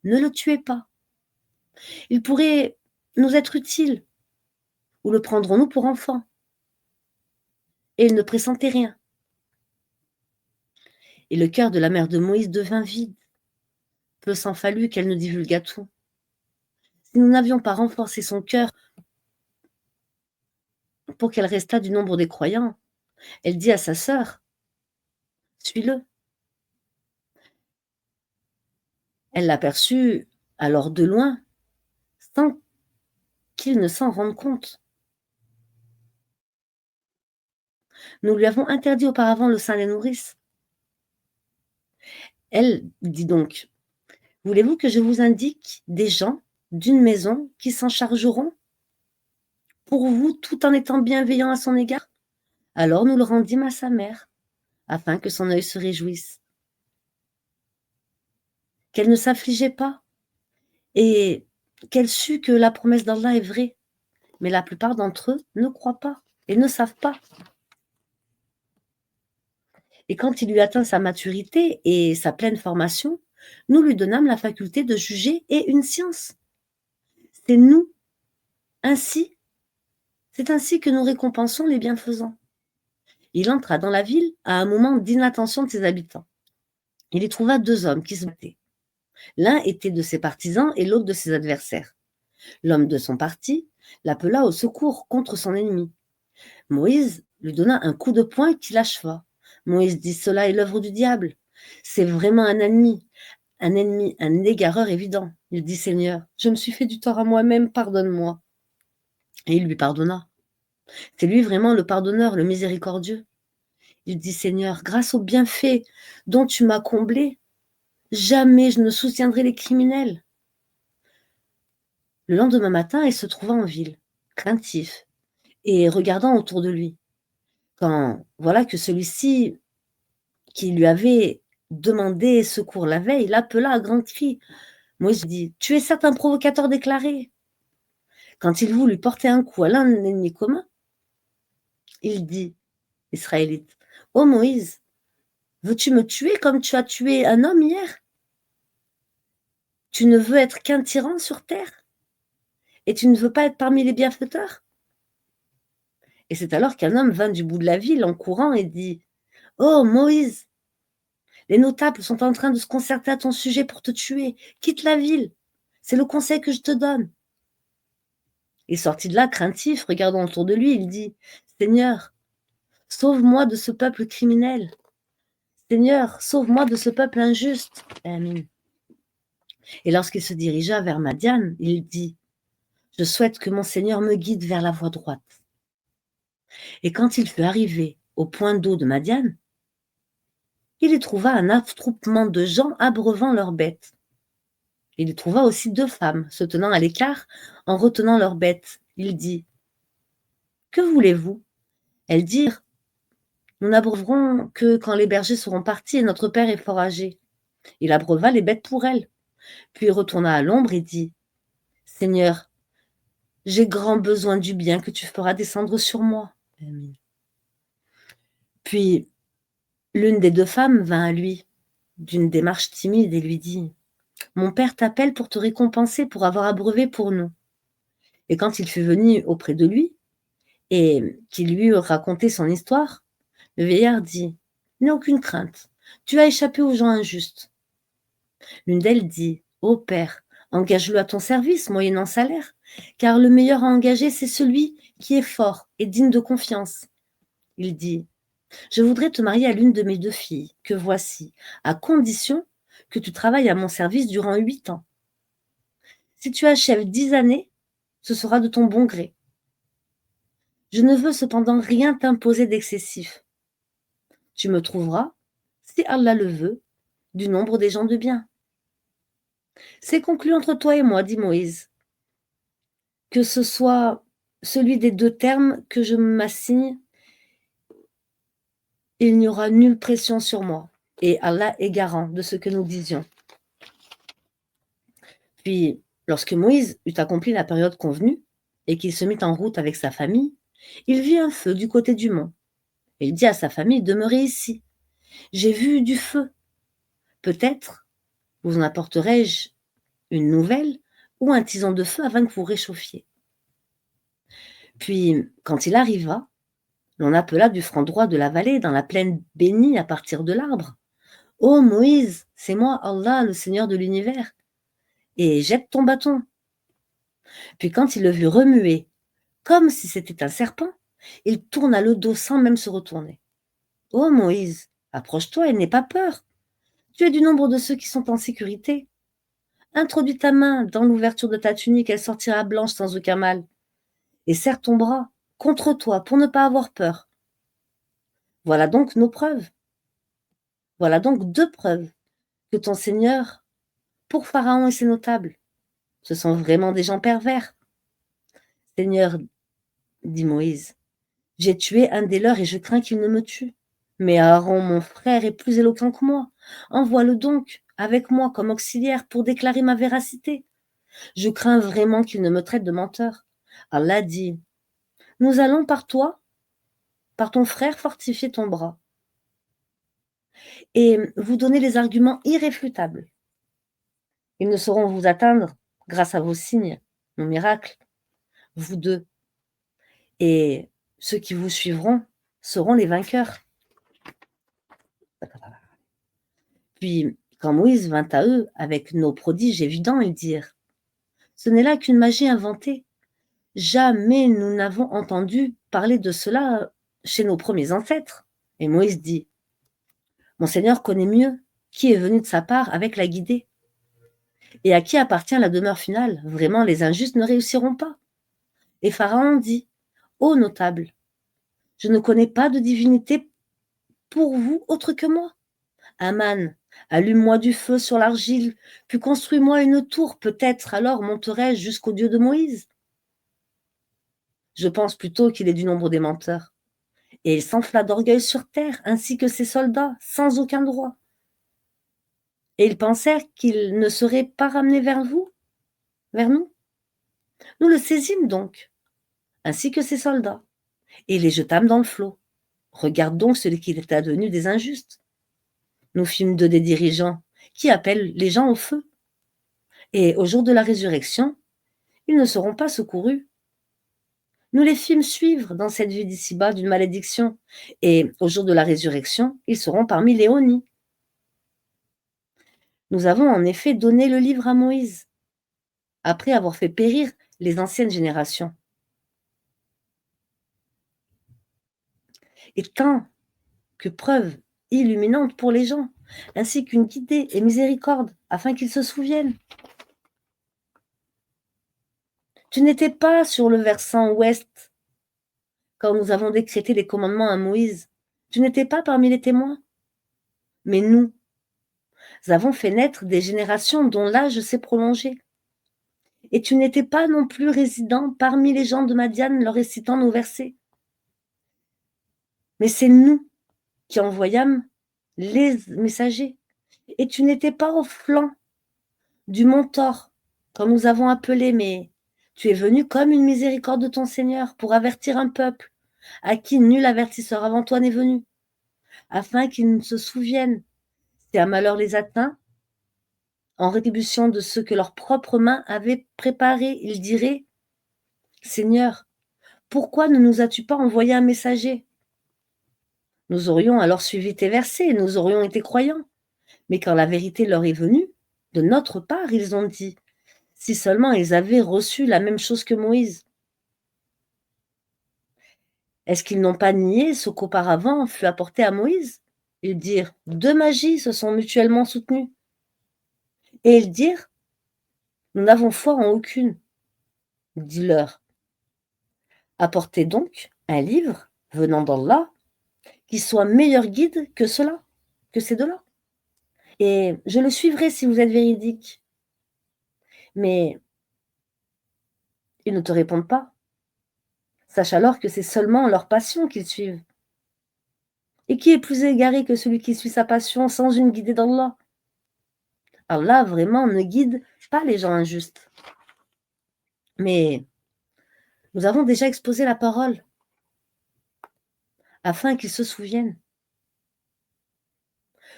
ne le tuez pas. Il pourrait nous être utile, ou le prendrons-nous pour enfant? Et il ne pressentait rien. Et le cœur de la mère de Moïse devint vide. Peu s'en fallut qu'elle ne divulguât tout. Si nous n'avions pas renforcé son cœur pour qu'elle restât du nombre des croyants, elle dit à sa sœur: suis-le. Elle l'aperçut alors de loin, sans qu'il ne s'en rende compte. Nous lui avons interdit auparavant le sein des nourrices. Elle dit donc: voulez-vous que je vous indique des gens d'une maison qui s'en chargeront pour vous tout en étant bienveillants à son égard? Alors nous le rendîmes à sa mère, afin que son œil se réjouisse, qu'elle ne s'affligeait pas, et qu'elle sût que la promesse d'Allah est vraie. Mais la plupart d'entre eux ne croient pas et ne savent pas. Et quand il eut atteint sa maturité et sa pleine formation, nous lui donnâmes la faculté de juger et une science. C'est nous, ainsi, c'est ainsi que nous récompensons les bienfaisants. Il entra dans la ville à un moment d'inattention de ses habitants. Il y trouva 2 hommes qui se battaient. L'un était de ses partisans et l'autre de ses adversaires. L'homme de son parti l'appela au secours contre son ennemi. Moïse lui donna un coup de poing qui l'acheva. Moïse dit: cela est l'œuvre du diable. C'est vraiment un ennemi, un égareur évident. Il dit: Seigneur, je me suis fait du tort à moi-même, pardonne-moi. Et il lui pardonna. C'est lui vraiment le pardonneur, le miséricordieux. Il dit: Seigneur, grâce aux bienfaits dont tu m'as comblé, jamais je ne soutiendrai les criminels. Le lendemain matin, il se trouva en ville, craintif, et regardant autour de lui. Quand voilà que celui-ci, qui lui avait demandé secours la veille, l'appela à grands cris. Moïse dit: tu es certes un provocateur déclaré. Quand il voulut porter un coup à l'un ennemi commun, il dit, Israélite: ô Moïse, veux-tu me tuer comme tu as tué un homme hier? Tu ne veux être qu'un tyran sur terre? Et tu ne veux pas être parmi les bienfaiteurs? Et c'est alors qu'un homme vint du bout de la ville en courant et dit: ô Moïse, les notables sont en train de se concerter à ton sujet pour te tuer. Quitte la ville. C'est le conseil que je te donne. Et sorti de là, craintif, regardant autour de lui, il dit: Seigneur, sauve-moi de ce peuple criminel. Seigneur, sauve-moi de ce peuple injuste. Amen. Et lorsqu'il se dirigea vers Madian, il dit: je souhaite que mon Seigneur me guide vers la voie droite. Et quand il fut arrivé au point d'eau de Madian, il y trouva un attroupement de gens abreuvant leurs bêtes. Il y trouva aussi 2 femmes se tenant à l'écart en retenant leurs bêtes. Il dit: que voulez-vous? Elles dirent: nous n'abreuverons que quand les bergers seront partis et notre père est fort âgé. Il abreuva les bêtes pour elles, puis retourna à l'ombre et dit: Seigneur, j'ai grand besoin du bien que tu feras descendre sur moi. Amen. Puis l'une des 2 femmes vint à lui, d'une démarche timide, et lui dit: mon père t'appelle pour te récompenser pour avoir abreuvé pour nous. Et quand il fut venu auprès de lui, et qu'il lui eut raconté son histoire, le vieillard dit: n'aie aucune crainte, tu as échappé aux gens injustes. L'une d'elles dit: ô père, engage-le à ton service, moyennant salaire, car le meilleur à engager, c'est celui qui est fort et digne de confiance. Il dit: je voudrais te marier à l'une de mes 2 filles, que voici, à condition que tu travailles à mon service durant 8 ans. Si tu achèves 10 années, ce sera de ton bon gré. Je ne veux cependant rien t'imposer d'excessif. Tu me trouveras, si Allah le veut, du nombre des gens de bien. C'est conclu entre toi et moi, dit Moïse, que ce soit celui des 2 termes que je m'assigne, il n'y aura nulle pression sur moi et Allah est garant de ce que nous disions. Puis, lorsque Moïse eut accompli la période convenue et qu'il se mit en route avec sa famille, il vit un feu du côté du mont. Il dit à sa famille: «Demeurez ici, j'ai vu du feu. Peut-être vous en apporterai-je une nouvelle ou un tison de feu afin que vous réchauffiez.» Puis, quand il arriva, l'on appela du franc droit de la vallée, dans la plaine bénie à partir de l'arbre: «Ô Moïse, c'est moi, Allah, le Seigneur de l'univers, et jette ton bâton.» Puis quand il le vit remuer, comme si c'était un serpent, il tourna le dos sans même se retourner. «Ô Moïse, approche-toi et n'aie pas peur. Tu es du nombre de ceux qui sont en sécurité. Introduis ta main dans l'ouverture de ta tunique, elle sortira blanche sans aucun mal. Et serre ton bras contre toi pour ne pas avoir peur. Voilà donc nos preuves. Voilà donc 2 preuves que ton Seigneur, pour Pharaon et ses notables, ce sont vraiment des gens pervers.» «Seigneur, dit Moïse, j'ai tué un des leurs et je crains qu'il ne me tue. Mais Aaron, mon frère, est plus éloquent que moi. Envoie-le donc avec moi comme auxiliaire pour déclarer ma véracité. Je crains vraiment qu'il ne me traite de menteur.» Allah dit: «Nous allons par toi, par ton frère, fortifier ton bras et vous donner les arguments irréfutables. Ils ne sauront vous atteindre grâce à vos signes, nos miracles, vous deux, et ceux qui vous suivront seront les vainqueurs.» Puis, quand Moïse vint à eux avec nos prodiges évidents, ils dirent: «Ce n'est là qu'une magie inventée. Jamais nous n'avons entendu parler de cela chez nos premiers ancêtres.» Et Moïse dit: «Mon Seigneur connaît mieux qui est venu de sa part avec la guidée et à qui appartient la demeure finale. Vraiment, les injustes ne réussiront pas.» Et Pharaon dit: «Ô notables, je ne connais pas de divinité pour vous autre que moi. Aman, allume-moi du feu sur l'argile, puis construis-moi une tour, peut-être alors monterai-je jusqu'au Dieu de Moïse.» Je pense plutôt qu'il est du nombre des menteurs. Et il s'enfla d'orgueil sur terre, ainsi que ses soldats, sans aucun droit. Et ils pensèrent qu'ils ne seraient pas ramenés vers vous, vers nous. Nous le saisîmes donc, ainsi que ses soldats, et les jetâmes dans le flot. Regarde donc ce qu'il est advenu des injustes. Nous fîmes d'eux des dirigeants qui appellent les gens au feu. Et au jour de la résurrection, ils ne seront pas secourus. Nous les fîmes suivre dans cette vie d'ici-bas d'une malédiction, et au jour de la résurrection, ils seront parmi les honnis. Nous avons en effet donné le livre à Moïse, après avoir fait périr les anciennes générations. Et tant que preuve illuminante pour les gens, ainsi qu'une guidée et miséricorde, afin qu'ils se souviennent. Tu n'étais pas sur le versant ouest quand nous avons décrété les commandements à Moïse. Tu n'étais pas parmi les témoins. Mais nous avons fait naître des générations dont l'âge s'est prolongé. Et tu n'étais pas non plus résident parmi les gens de Madian leur récitant nos versets. Mais c'est nous qui envoyâmes les messagers. Et tu n'étais pas au flanc du mont Thor, quand nous avons appelé, mais tu es venu comme une miséricorde de ton Seigneur pour avertir un peuple à qui nul avertisseur avant toi n'est venu, afin qu'ils se souviennent, si un malheur les atteint, en rétribution de ce que leurs propres mains avaient préparé, ils diraient: Seigneur, pourquoi ne nous as-tu pas envoyé un messager? Nous aurions alors suivi tes versets, et nous aurions été croyants. Mais quand la vérité leur est venue, de notre part, ils ont dit: si seulement ils avaient reçu la même chose que Moïse. Est-ce qu'ils n'ont pas nié ce qu'auparavant fut apporté à Moïse? Ils dirent: 2 magies se sont mutuellement soutenues. Et ils dirent: nous n'avons foi en aucune. Dis-leur: apportez donc un livre venant d'Allah qui soit meilleur guide que cela, que ces deux-là. Et je le suivrai si vous êtes véridique. Mais Ils ne te répondent pas. Sache alors que c'est seulement leur passion qu'ils suivent. Et qui est plus égaré que celui qui suit sa passion sans une guidée d'Allah? Allah vraiment ne guide pas les gens injustes. Mais nous avons déjà exposé la parole afin qu'ils se souviennent.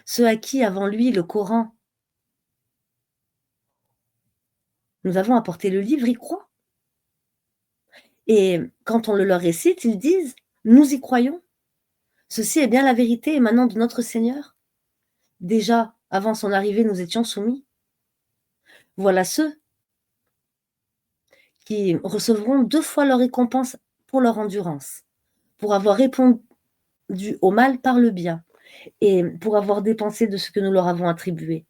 Ceux à qui, avant lui, le Coran, nous avons apporté le livre, ils croient. Et quand on le leur récite, ils disent: «Nous y croyons. Ceci est bien la vérité émanant de notre Seigneur. Déjà, avant son arrivée, nous étions soumis. Voilà ceux qui recevront 2 fois leur récompense pour leur endurance, pour avoir répondu au mal par le bien et pour avoir dépensé de ce que nous leur avons attribué.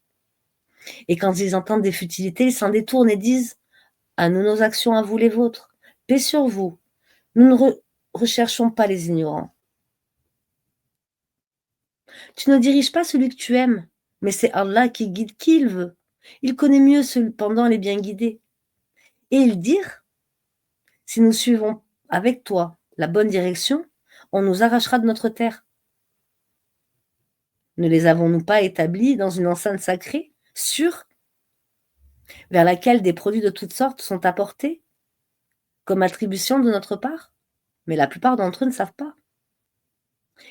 Et quand ils entendent des futilités, ils s'en détournent et disent: à nous nos actions, à vous les vôtres. Paix sur vous. Nous ne recherchons pas les ignorants. Tu ne diriges pas celui que tu aimes, mais c'est Allah qui guide qui il veut. Il connaît mieux cependant les bien guidés. Et ils dirent: si nous suivons avec toi la bonne direction, on nous arrachera de notre terre. Ne les avons-nous pas établis dans une enceinte sacrée, sûre, vers laquelle des produits de toutes sortes sont apportés, comme attribution de notre part? Mais la plupart d'entre eux ne savent pas.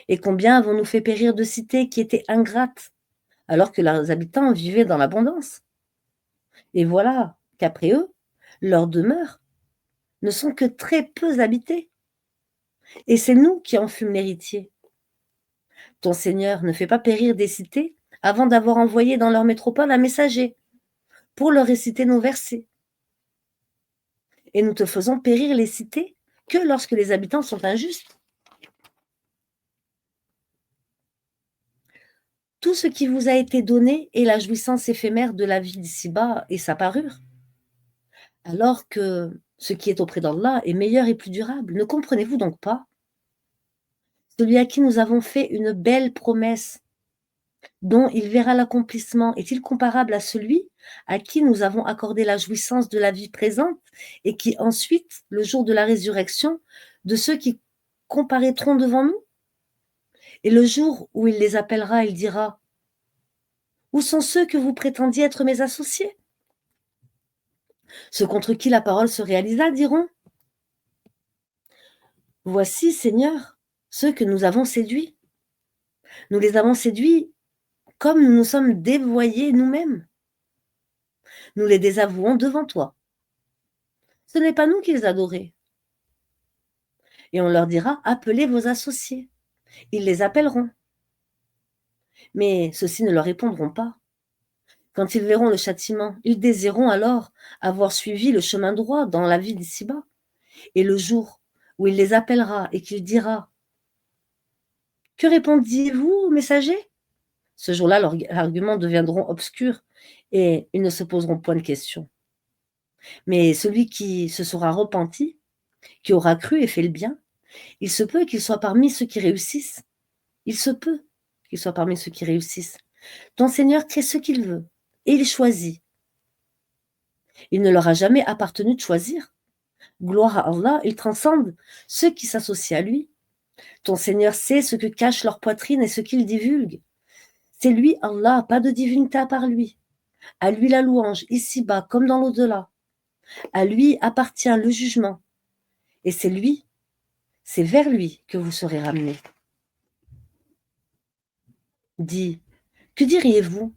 Et combien avons-nous fait périr de cités qui étaient ingrates, alors que leurs habitants vivaient dans l'abondance? Et voilà qu'après eux, leurs demeures ne sont que très peu habitées. Et c'est nous qui en fûmes l'héritier. Ton Seigneur ne fait pas périr des cités avant d'avoir envoyé dans leur métropole un messager pour leur réciter nos versets. Et nous te faisons périr les cités que lorsque les habitants sont injustes. Tout ce qui vous a été donné est la jouissance éphémère de la vie d'ici-bas et sa parure, alors que ce qui est auprès d'Allah est meilleur et plus durable. Ne comprenez-vous donc pas? Celui à qui nous avons fait une belle promesse, dont il verra l'accomplissement, est-il comparable à celui à qui nous avons accordé la jouissance de la vie présente et qui ensuite, le jour de la résurrection, de ceux qui comparaîtront devant nous? Et le jour où il les appellera, il dira: où sont ceux que vous prétendiez être mes associés? Ceux contre qui la parole se réalisa diront: voici, Seigneur, ceux que nous avons séduits. Nous les avons séduits comme nous nous sommes dévoyés nous-mêmes. Nous les désavouons devant toi. Ce n'est pas nous qu'ils adoraient. Et on leur dira: appelez vos associés. Ils les appelleront. Mais ceux-ci ne leur répondront pas. Quand ils verront le châtiment, ils désireront alors avoir suivi le chemin droit dans la vie d'ici-bas. Et le jour où il les appellera et qu'il dira: que répondiez-vous, messagers? Ce jour-là, leurs arguments deviendront obscurs et ils ne se poseront point de questions. Mais celui qui se sera repenti, qui aura cru et fait le bien, il se peut qu'il soit parmi ceux qui réussissent. Il se peut qu'il soit parmi ceux qui réussissent. Ton Seigneur crée ce qu'il veut et il choisit. Il ne leur a jamais appartenu de choisir. Gloire à Allah, il transcende ceux qui s'associent à lui. Ton Seigneur sait ce que cache leur poitrine et ce qu'ils divulguent. C'est lui, Allah, pas de divinité à part lui. À lui la louange, ici-bas comme dans l'au-delà. À lui appartient le jugement. Et c'est vers lui que vous serez ramenés. Dis, que diriez-vous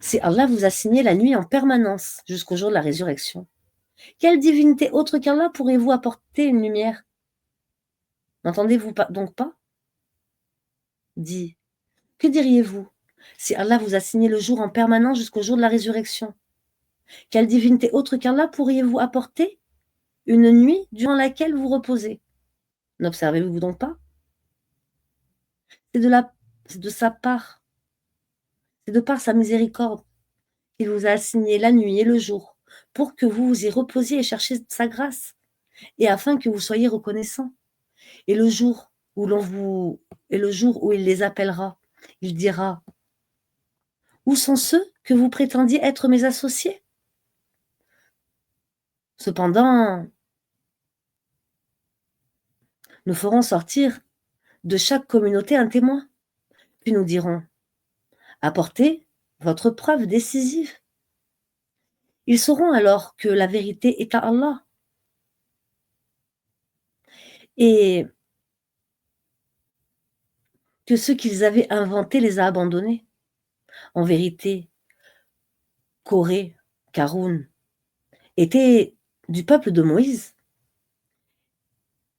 si Allah vous a signé la nuit en permanence jusqu'au jour de la résurrection? Quelle divinité autre qu'Allah pourrez-vous apporter une lumière? N'entendez-vous pas, donc pas? Dis, que diriez-vous si Allah vous a signé le jour en permanence jusqu'au jour de la résurrection? Quelle divinité autre qu'Allah pourriez-vous apporter une nuit durant laquelle vous reposez? N'observez-vous donc pas? C'est de sa part, c'est de par sa miséricorde qu'il vous a assigné la nuit et le jour pour que vous vous y reposiez et cherchiez sa grâce et afin que vous soyez reconnaissants. Et le jour où il les appellera, il dira: où sont ceux que vous prétendiez être mes associés? Cependant, nous ferons sortir de chaque communauté un témoin, puis nous dirons: apportez votre preuve décisive. Ils sauront alors que la vérité est à Allah. Et que ce qu'ils avaient inventé les a abandonnés. En vérité, Corée, Caroun, était du peuple de Moïse,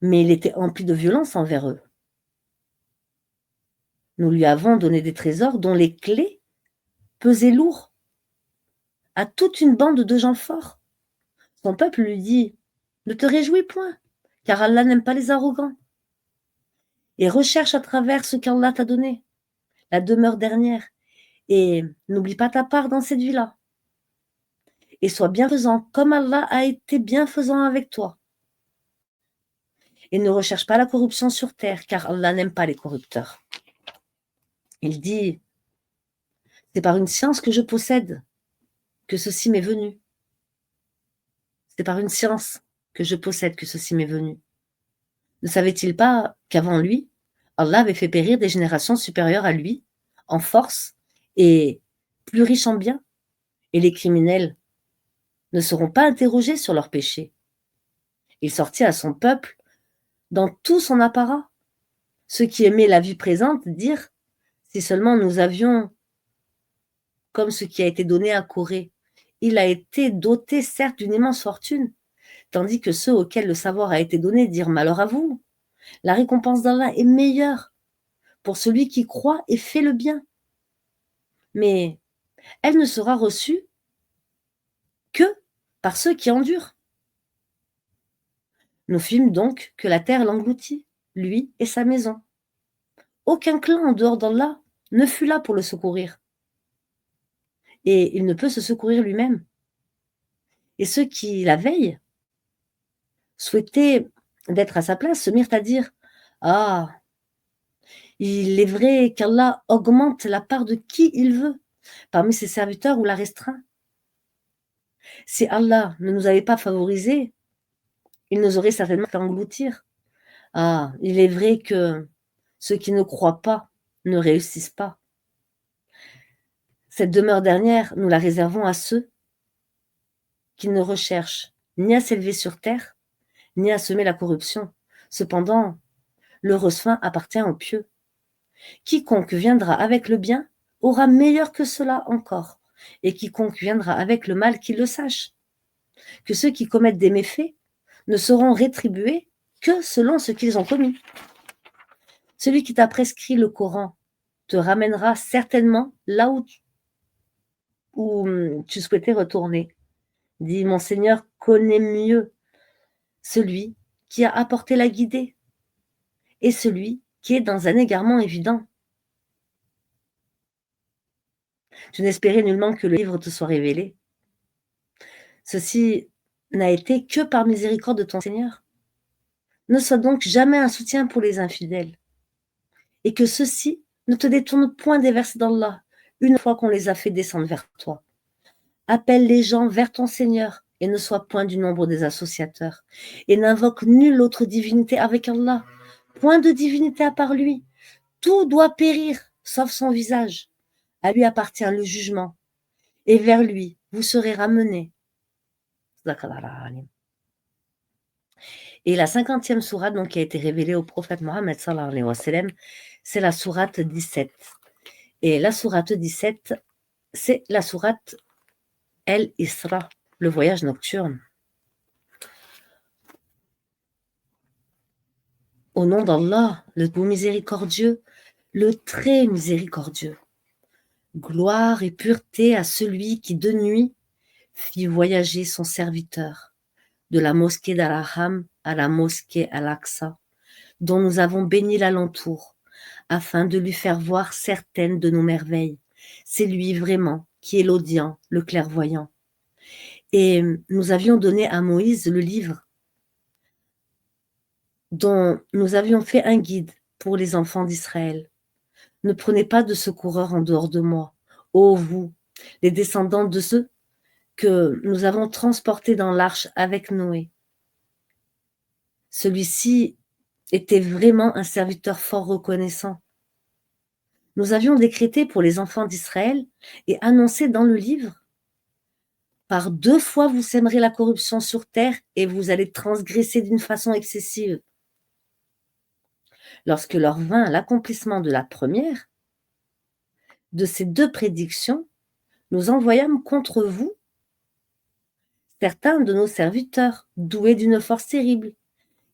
mais il était empli de violence envers eux. Nous lui avons donné des trésors dont les clés pesaient lourd à toute une bande de gens forts. Son peuple lui dit: ne te réjouis point, car Allah n'aime pas les arrogants. Et recherche à travers ce qu'Allah t'a donné, la demeure dernière, et n'oublie pas ta part dans cette vie-là. Et sois bienfaisant comme Allah a été bienfaisant avec toi. Et ne recherche pas la corruption sur terre, car Allah n'aime pas les corrupteurs. Il dit: c'est par une science que je possède que ceci m'est venu. C'est par une science que je possède que ceci m'est venu. Ne savait-il pas qu'avant lui, Allah avait fait périr des générations supérieures à lui, en force et plus riches en biens, et les criminels ne seront pas interrogés sur leurs péchés. Il sortit à son peuple dans tout son apparat. Ceux qui aimaient la vie présente dirent: si seulement nous avions comme ce qui a été donné à Corée. Il a été doté certes d'une immense fortune, tandis que ceux auxquels le savoir a été donné dirent: malheur à vous, la récompense d'Allah est meilleure pour celui qui croit et fait le bien. Mais elle ne sera reçue que par ceux qui endurent. Nous fîmes donc que la terre l'engloutit, lui et sa maison. Aucun clan en dehors d'Allah ne fut là pour le secourir. Et il ne peut se secourir lui-même. Et ceux qui, la veille, souhaitaient d'être à sa place se mirent à dire: ah, il est vrai qu'Allah augmente la part de qui il veut parmi ses serviteurs ou la restreint. Si Allah ne nous avait pas favorisés, il nous aurait certainement fait engloutir. Ah, il est vrai que ceux qui ne croient pas ne réussissent pas. Cette demeure dernière, nous la réservons à ceux qui ne recherchent ni à s'élever sur terre, ni à semer la corruption. Cependant, l'heureuse fin appartient aux pieux. Quiconque viendra avec le bien aura meilleur que cela encore, et quiconque viendra avec le mal, qu'il le sache, que ceux qui commettent des méfaits ne seront rétribués que selon ce qu'ils ont commis. Celui qui t'a prescrit le Coran te ramènera certainement là où tu souhaitais retourner. Dis: mon Seigneur connaît mieux celui qui a apporté la guidée et celui qui est dans un égarement évident. Je n'espérais nullement que le livre te soit révélé. Ceci n'a été que par miséricorde de ton Seigneur. Ne sois donc jamais un soutien pour les infidèles, et que ceux-ci ne te détournent point des versets d'Allah une fois qu'on les a fait descendre vers toi. Appelle les gens vers ton Seigneur et ne sois point du nombre des associateurs, et n'invoque nulle autre divinité avec Allah. Point de divinité à part lui. Tout doit périr, sauf son visage. À lui appartient le jugement, et vers lui vous serez ramenés. Et la 50e sourate donc, qui a été révélée au prophète Mohammed sallallahu alayhi wa sallam, c'est la sourate 17. Et la sourate 17, c'est la sourate El-Isra, le voyage nocturne. Au nom d'Allah, le tout miséricordieux, le très miséricordieux. Gloire et pureté à celui qui de nuit fit voyager son serviteur de la mosquée d'Al-Haram à la mosquée Al-Aqsa, dont nous avons béni l'alentour, afin de lui faire voir certaines de nos merveilles. C'est lui vraiment qui est l'audient, le clairvoyant. Et nous avions donné à Moïse le livre dont nous avions fait un guide pour les enfants d'Israël. Ne prenez pas de secoureur en dehors de moi, ô vous, les descendants de ceux que nous avons transporté dans l'arche avec Noé. Celui-ci était vraiment un serviteur fort reconnaissant. Nous avions décrété pour les enfants d'Israël et annoncé dans le livre: par 2 fois vous sèmerez la corruption sur terre et vous allez transgresser d'une façon excessive. Lorsque leur vint l'accomplissement de la première de ces 2 prédictions, nous envoyâmes contre vous certains de nos serviteurs, doués d'une force terrible,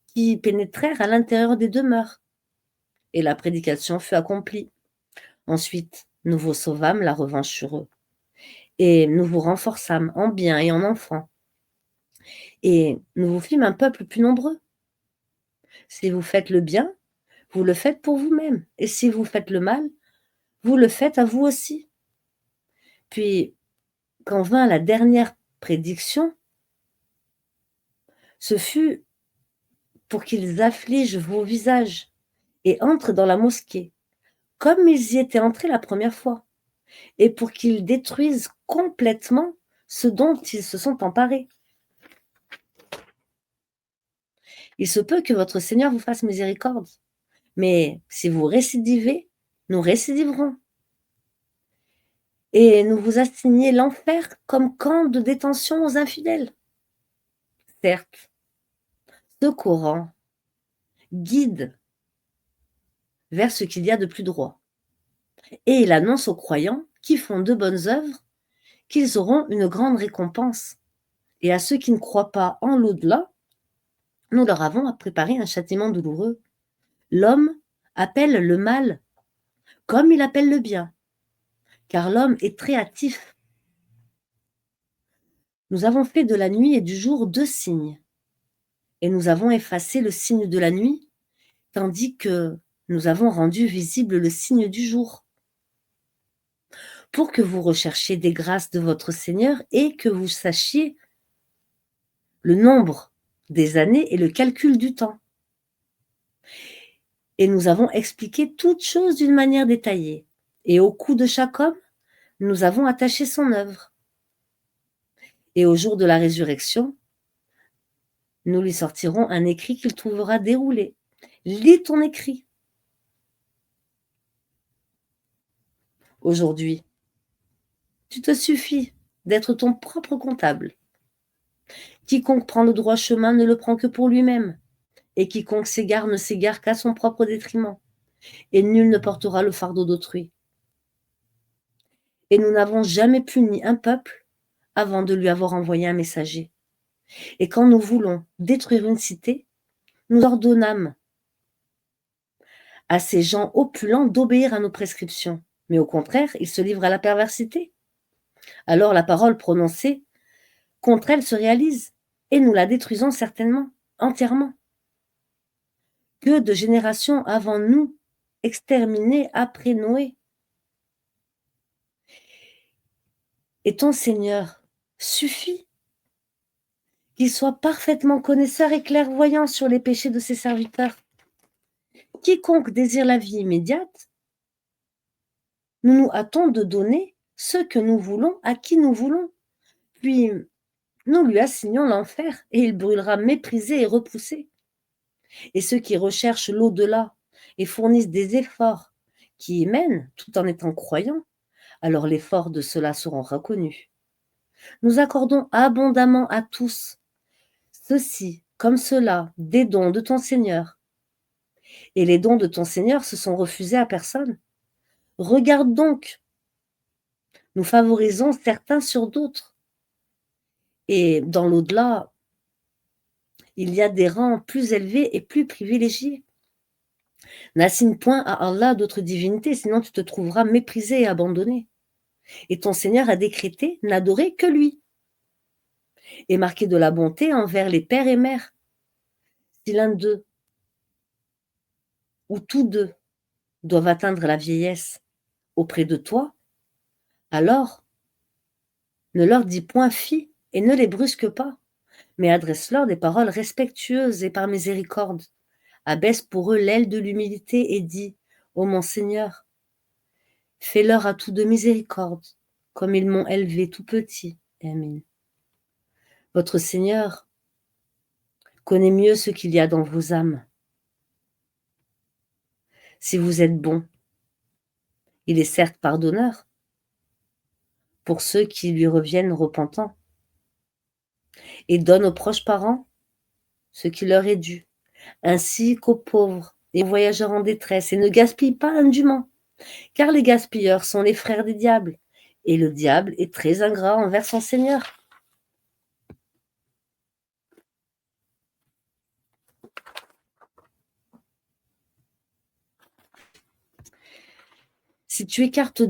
qui pénétrèrent à l'intérieur des demeures. Et la prédication fut accomplie. Ensuite, nous vous sauvâmes la revanche sur eux. Et nous vous renforçâmes en biens et en enfants. Et nous vous fîmes un peuple plus nombreux. Si vous faites le bien, vous le faites pour vous-même. Et si vous faites le mal, vous le faites à vous aussi. Puis, quand vint la dernière prédiction, ce fut pour qu'ils affligent vos visages et entrent dans la mosquée, comme ils y étaient entrés la première fois, et pour qu'ils détruisent complètement ce dont ils se sont emparés. Il se peut que votre Seigneur vous fasse miséricorde, mais si vous récidivez, nous récidiverons. Et nous vous assignez l'enfer comme camp de détention aux infidèles. Certes, ce Coran guide vers ce qu'il y a de plus droit. Et il annonce aux croyants qui font de bonnes œuvres qu'ils auront une grande récompense. Et à ceux qui ne croient pas en l'au-delà, nous leur avons préparé un châtiment douloureux. L'homme appelle le mal comme il appelle le bien, car l'homme est très hâtif. Nous avons fait de la nuit et du jour 2 signes, et nous avons effacé le signe de la nuit, tandis que nous avons rendu visible le signe du jour, pour que vous recherchiez des grâces de votre Seigneur et que vous sachiez le nombre des années et le calcul du temps. Et nous avons expliqué toutes choses d'une manière détaillée. Et au cou de chaque homme, nous avons attaché son œuvre. Et au jour de la résurrection, nous lui sortirons un écrit qu'il trouvera déroulé. Lis ton écrit. Aujourd'hui, tu te suffis d'être ton propre comptable. Quiconque prend le droit chemin ne le prend que pour lui-même, et quiconque s'égare ne s'égare qu'à son propre détriment, et nul ne portera le fardeau d'autrui. Et nous n'avons jamais puni un peuple avant de lui avoir envoyé un messager. Et quand nous voulons détruire une cité, nous ordonnâmes à ces gens opulents d'obéir à nos prescriptions. Mais au contraire, ils se livrent à la perversité. Alors la parole prononcée contre elle se réalise, et nous la détruisons certainement, entièrement. Que de générations avant nous, exterminées après Noé. Et ton Seigneur suffit qu'il soit parfaitement connaisseur et clairvoyant sur les péchés de ses serviteurs. Quiconque désire la vie immédiate, nous nous hâtons de donner ce que nous voulons à qui nous voulons. Puis, nous lui assignons l'enfer et il brûlera méprisé et repoussé. Et ceux qui recherchent l'au-delà et fournissent des efforts qui y mènent tout en étant croyants, alors l'effort de ceux-là seront reconnus. Nous accordons abondamment à tous, ceux-ci comme ceux-là, des dons de ton Seigneur. Et les dons de ton Seigneur se sont refusés à personne. Regarde donc, nous favorisons certains sur d'autres. Et dans l'au-delà, il y a des rangs plus élevés et plus privilégiés. N'assigne point à Allah d'autres divinités, sinon tu te trouveras méprisé et abandonné. Et ton Seigneur a décrété n'adorer que lui, et marquer de la bonté envers les pères et mères. Si l'un d'eux, ou tous deux, doivent atteindre la vieillesse auprès de toi, alors ne leur dis point fi et ne les brusque pas, mais adresse-leur des paroles respectueuses et par miséricorde. Abaisse pour eux l'aile de l'humilité et dis: ô mon Seigneur, fais-leur à tous deux miséricorde, comme ils m'ont élevé tout petit. Amen. Votre Seigneur connaît mieux ce qu'il y a dans vos âmes. Si vous êtes bon, il est certes pardonneur pour ceux qui lui reviennent repentants et donne aux proches parents ce qui leur est dû, ainsi qu'aux pauvres et aux voyageurs en détresse, et ne gaspille pas indûment, car les gaspilleurs sont les frères des diables, et le diable est très ingrat envers son Seigneur. Si tu t'écartes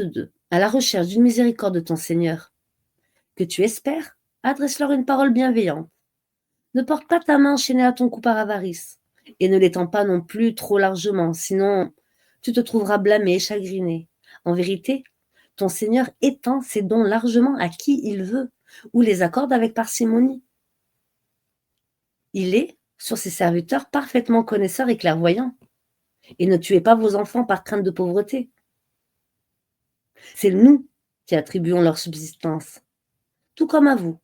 d'eux, à la recherche d'une miséricorde de ton Seigneur, que tu espères, adresse-leur une parole bienveillante. Ne porte pas ta main enchaînée à ton cou par avarice, et ne l'étends pas non plus trop largement, sinon tu te trouveras blâmé et chagriné. En vérité, ton Seigneur étend ses dons largement à qui il veut, ou les accorde avec parcimonie. Il est, sur ses serviteurs, parfaitement connaisseur et clairvoyant. Et ne tuez pas vos enfants par crainte de pauvreté. C'est nous qui attribuons leur subsistance, tout comme à vous.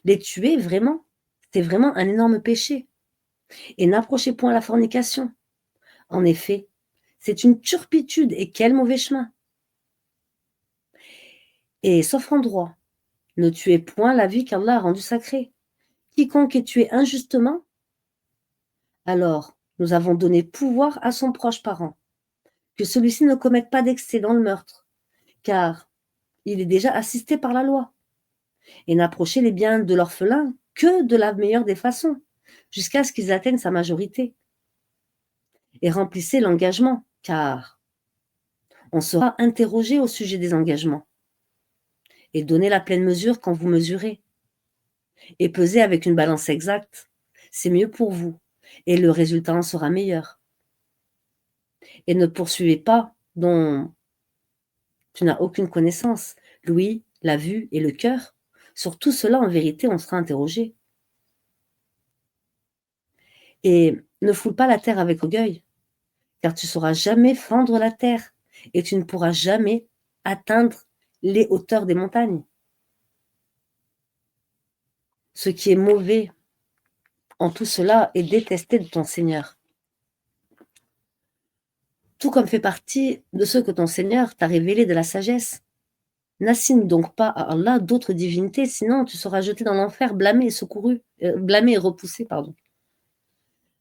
Les tuer, vraiment, c'est vraiment un énorme péché. Et n'approchez point la fornication. En effet, c'est une turpitude, et quel mauvais chemin. Et sauf en droit, ne tuez point la vie qu'Allah a rendue sacrée. Quiconque est tué injustement, alors nous avons donné pouvoir à son proche parent, que celui-ci ne commette pas d'excès dans le meurtre, car il est déjà assisté par la loi, et n'approchez les biens de l'orphelin que de la meilleure des façons, jusqu'à ce qu'ils atteignent sa majorité. Et remplissez l'engagement, car on sera interrogé au sujet des engagements. Et donnez la pleine mesure quand vous mesurez. Et pesez avec une balance exacte, c'est mieux pour vous, et le résultat en sera meilleur. Et ne poursuivez pas dont tu n'as aucune connaissance, l'ouïe, la vue et le cœur. Sur tout cela, en vérité, on sera interrogé. Et ne foule pas la terre avec orgueil, car tu ne sauras jamais fendre la terre, et tu ne pourras jamais atteindre les hauteurs des montagnes. Ce qui est mauvais en tout cela est détesté de ton Seigneur, tout comme fait partie de ce que ton Seigneur t'a révélé de la sagesse. N'assigne donc pas à Allah d'autres divinités, sinon tu seras jeté dans l'enfer, blâmé et blâmé et repoussé, pardon.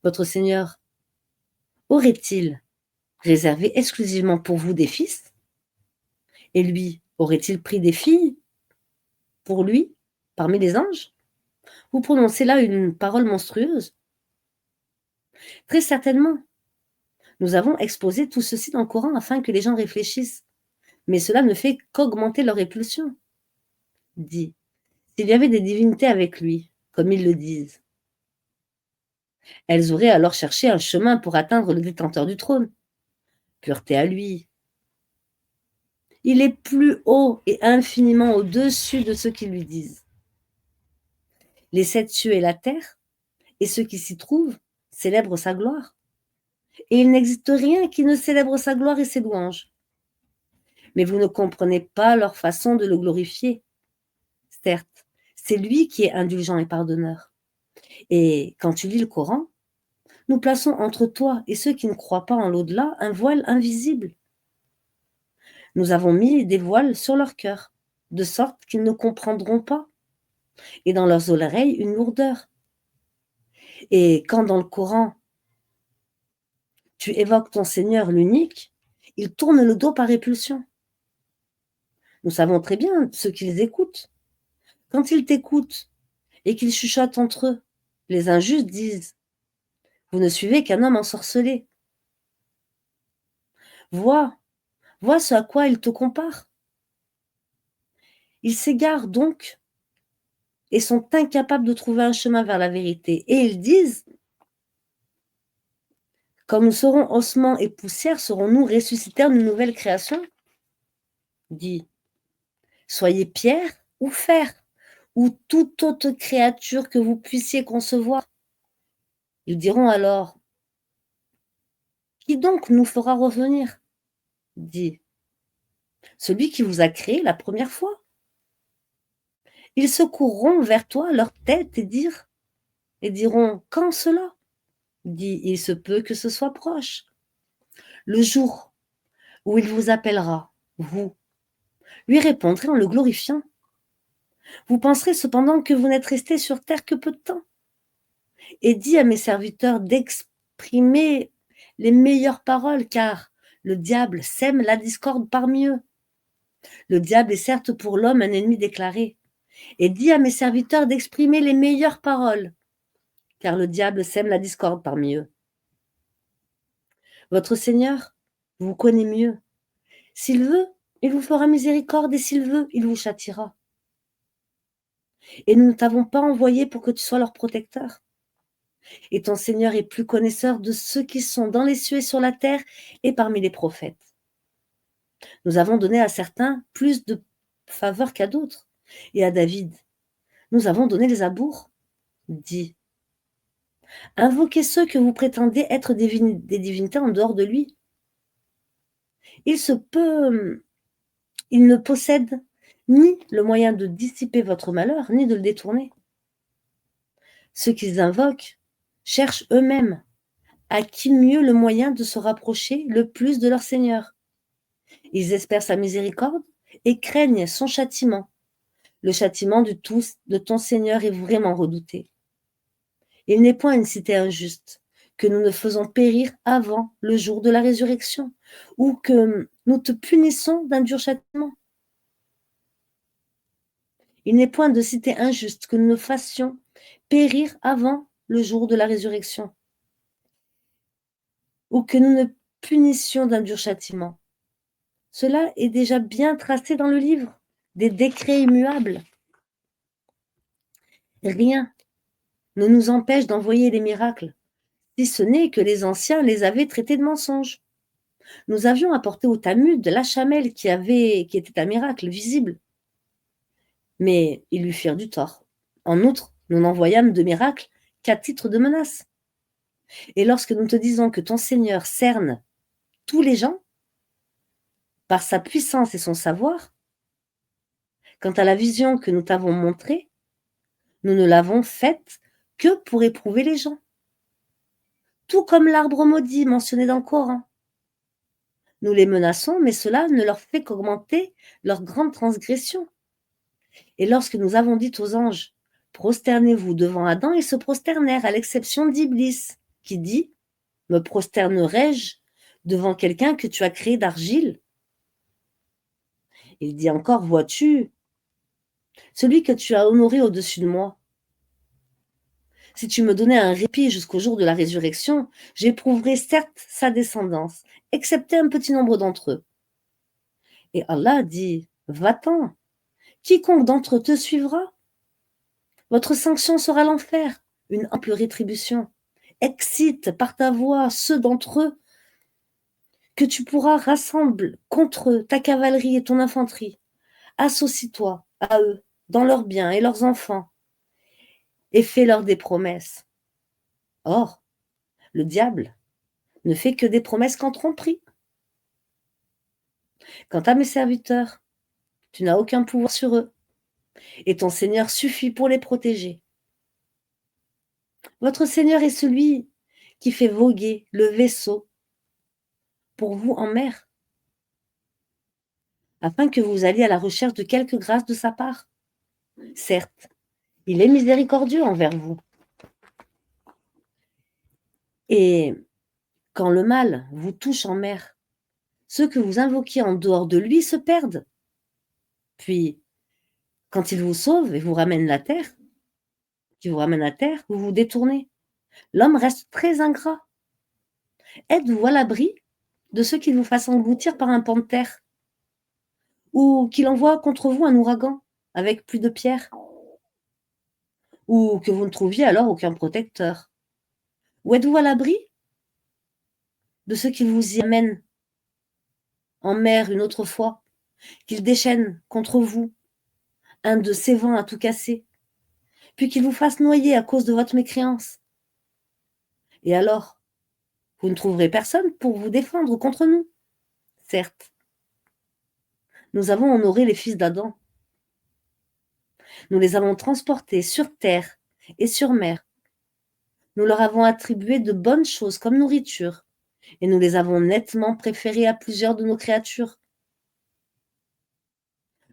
Votre Seigneur aurait-il réservé exclusivement pour vous des fils? Et lui, aurait-il pris des filles pour lui, parmi les anges? Vous prononcez là une parole monstrueuse. Très certainement, nous avons exposé tout ceci dans le Coran afin que les gens réfléchissent, mais cela ne fait qu'augmenter leur répulsion. Dit, s'il y avait des divinités avec lui, comme ils le disent, elles auraient alors cherché un chemin pour atteindre le détenteur du trône. Pureté à lui. Il est plus haut et infiniment au-dessus de ceux qui lui disent. Les sept cieux et la terre, et ceux qui s'y trouvent, célèbrent sa gloire. Et il n'existe rien qui ne célèbre sa gloire et ses louanges. Mais vous ne comprenez pas leur façon de le glorifier. Certes, c'est lui qui est indulgent et pardonneur. Et quand tu lis le Coran, nous plaçons entre toi et ceux qui ne croient pas en l'au-delà un voile invisible. Nous avons mis des voiles sur leur cœur, de sorte qu'ils ne comprendront pas, et dans leurs oreilles une lourdeur. Et quand dans le Coran, tu évoques ton Seigneur l'unique, ils tournent le dos par répulsion. Nous savons très bien ce qu'ils écoutent. Quand ils t'écoutent et qu'ils chuchotent entre eux, les injustes disent « Vous ne suivez qu'un homme ensorcelé. Vois ce à quoi ils te comparent. Ils s'égarent donc et sont incapables de trouver un chemin vers la vérité. Et ils disent « Comme nous serons ossements et poussière, serons-nous ressuscités en une nouvelle création ?» Dit « Soyez pierre ou fer, ou toute autre créature que vous puissiez concevoir. » Ils diront alors « Qui donc nous fera revenir ?» Dit « Celui qui vous a créé la première fois. Ils secourront vers toi leur tête et diront: «Quand cela?» Dis: «Il se peut que ce soit proche. Le jour où il vous appellera, vous lui répondrez en le glorifiant. Vous penserez cependant que vous n'êtes restés sur terre que peu de temps. Et dis à mes serviteurs d'exprimer les meilleures paroles, car le diable sème la discorde parmi eux. Le diable est certes pour l'homme un ennemi déclaré. Et dis à mes serviteurs d'exprimer les meilleures paroles, car le diable sème la discorde parmi eux. Votre Seigneur vous connaît mieux. S'il veut, il vous fera miséricorde, et s'il veut, il vous châtiera. Et nous ne t'avons pas envoyé pour que tu sois leur protecteur. Et ton Seigneur est plus connaisseur de ceux qui sont dans les cieux et sur la terre et parmi les prophètes. Nous avons donné à certains plus de faveur qu'à d'autres. Et à David, nous avons donné les abours. Dis, invoquez ceux que vous prétendez être des divinités en dehors de lui. Il ne possède ni le moyen de dissiper votre malheur, ni de le détourner. Ceux qu'ils invoquent cherchent eux-mêmes à qui mieux le moyen de se rapprocher le plus de leur Seigneur. Ils espèrent sa miséricorde et craignent son châtiment. Le châtiment de ton Seigneur est vraiment redouté. Il n'est point une cité injuste que nous ne faisons périr avant le jour de la résurrection, ou que nous te punissons d'un dur châtiment. Il n'est point de cité injuste que nous ne fassions périr avant le jour de la résurrection, ou que nous ne punissions d'un dur châtiment. Cela est déjà bien tracé dans le livre des décrets immuables. Rien ne nous empêche d'envoyer les miracles, si ce n'est que les anciens les avaient traités de mensonges. Nous avions apporté au Talmud la chamelle qui était un miracle visible, mais ils lui firent du tort. En outre, nous n'envoyâmes de miracle qu'à titre de menace. Et lorsque nous te disons que ton Seigneur cerne tous les gens, par sa puissance et son savoir, quant à la vision que nous t'avons montrée, nous ne l'avons faite que pour éprouver les gens. Tout comme l'arbre maudit mentionné dans le Coran. Nous les menaçons, mais cela ne leur fait qu'augmenter leur grande transgression. Et lorsque nous avons dit aux anges, prosternez-vous devant Adam, ils se prosternèrent, à l'exception d'Iblis, qui dit, me prosternerai-je devant quelqu'un que tu as créé d'argile? Il dit encore, vois-tu, celui que tu as honoré au-dessus de moi. Si tu me donnais un répit jusqu'au jour de la résurrection, j'éprouverais certes sa descendance, excepté un petit nombre d'entre eux. Et Allah dit, va-t'en, quiconque d'entre eux te suivra, votre sanction sera l'enfer, une ample rétribution. Excite par ta voix ceux d'entre eux que tu pourras rassembler contre eux ta cavalerie et ton infanterie. Associe-toi à eux dans leurs biens et leurs enfants et fais-leur des promesses. Or, le diable ne fait que des promesses qu'en tromperie. Quant à mes serviteurs, tu n'as aucun pouvoir sur eux, et ton Seigneur suffit pour les protéger. Votre Seigneur est celui qui fait voguer le vaisseau pour vous en mer, afin que vous alliez à la recherche de quelque grâce de sa part. Certes, il est miséricordieux envers vous. Et quand le mal vous touche en mer, ceux que vous invoquiez en dehors de lui se perdent. Puis, quand il vous sauve et vous ramène à terre, vous vous détournez. L'homme reste très ingrat. Êtes-vous à l'abri de ceux qui vous fassent engloutir par un pan de terre, ou qu'il envoie contre vous un ouragan avec pluie de pierres, ou que vous ne trouviez alors aucun protecteur? Ou êtes-vous à l'abri de ceux qui vous y amènent en mer une autre fois, qu'ils déchaînent contre vous un de ces vents à tout casser, puis qu'ils vous fassent noyer à cause de votre mécréance? Et alors, vous ne trouverez personne pour vous défendre contre nous. Certes, nous avons honoré les fils d'Adam, Nous les avons transportés sur terre et sur mer. Nous leur avons attribué de bonnes choses comme nourriture, et nous les avons nettement préférés à plusieurs de nos créatures.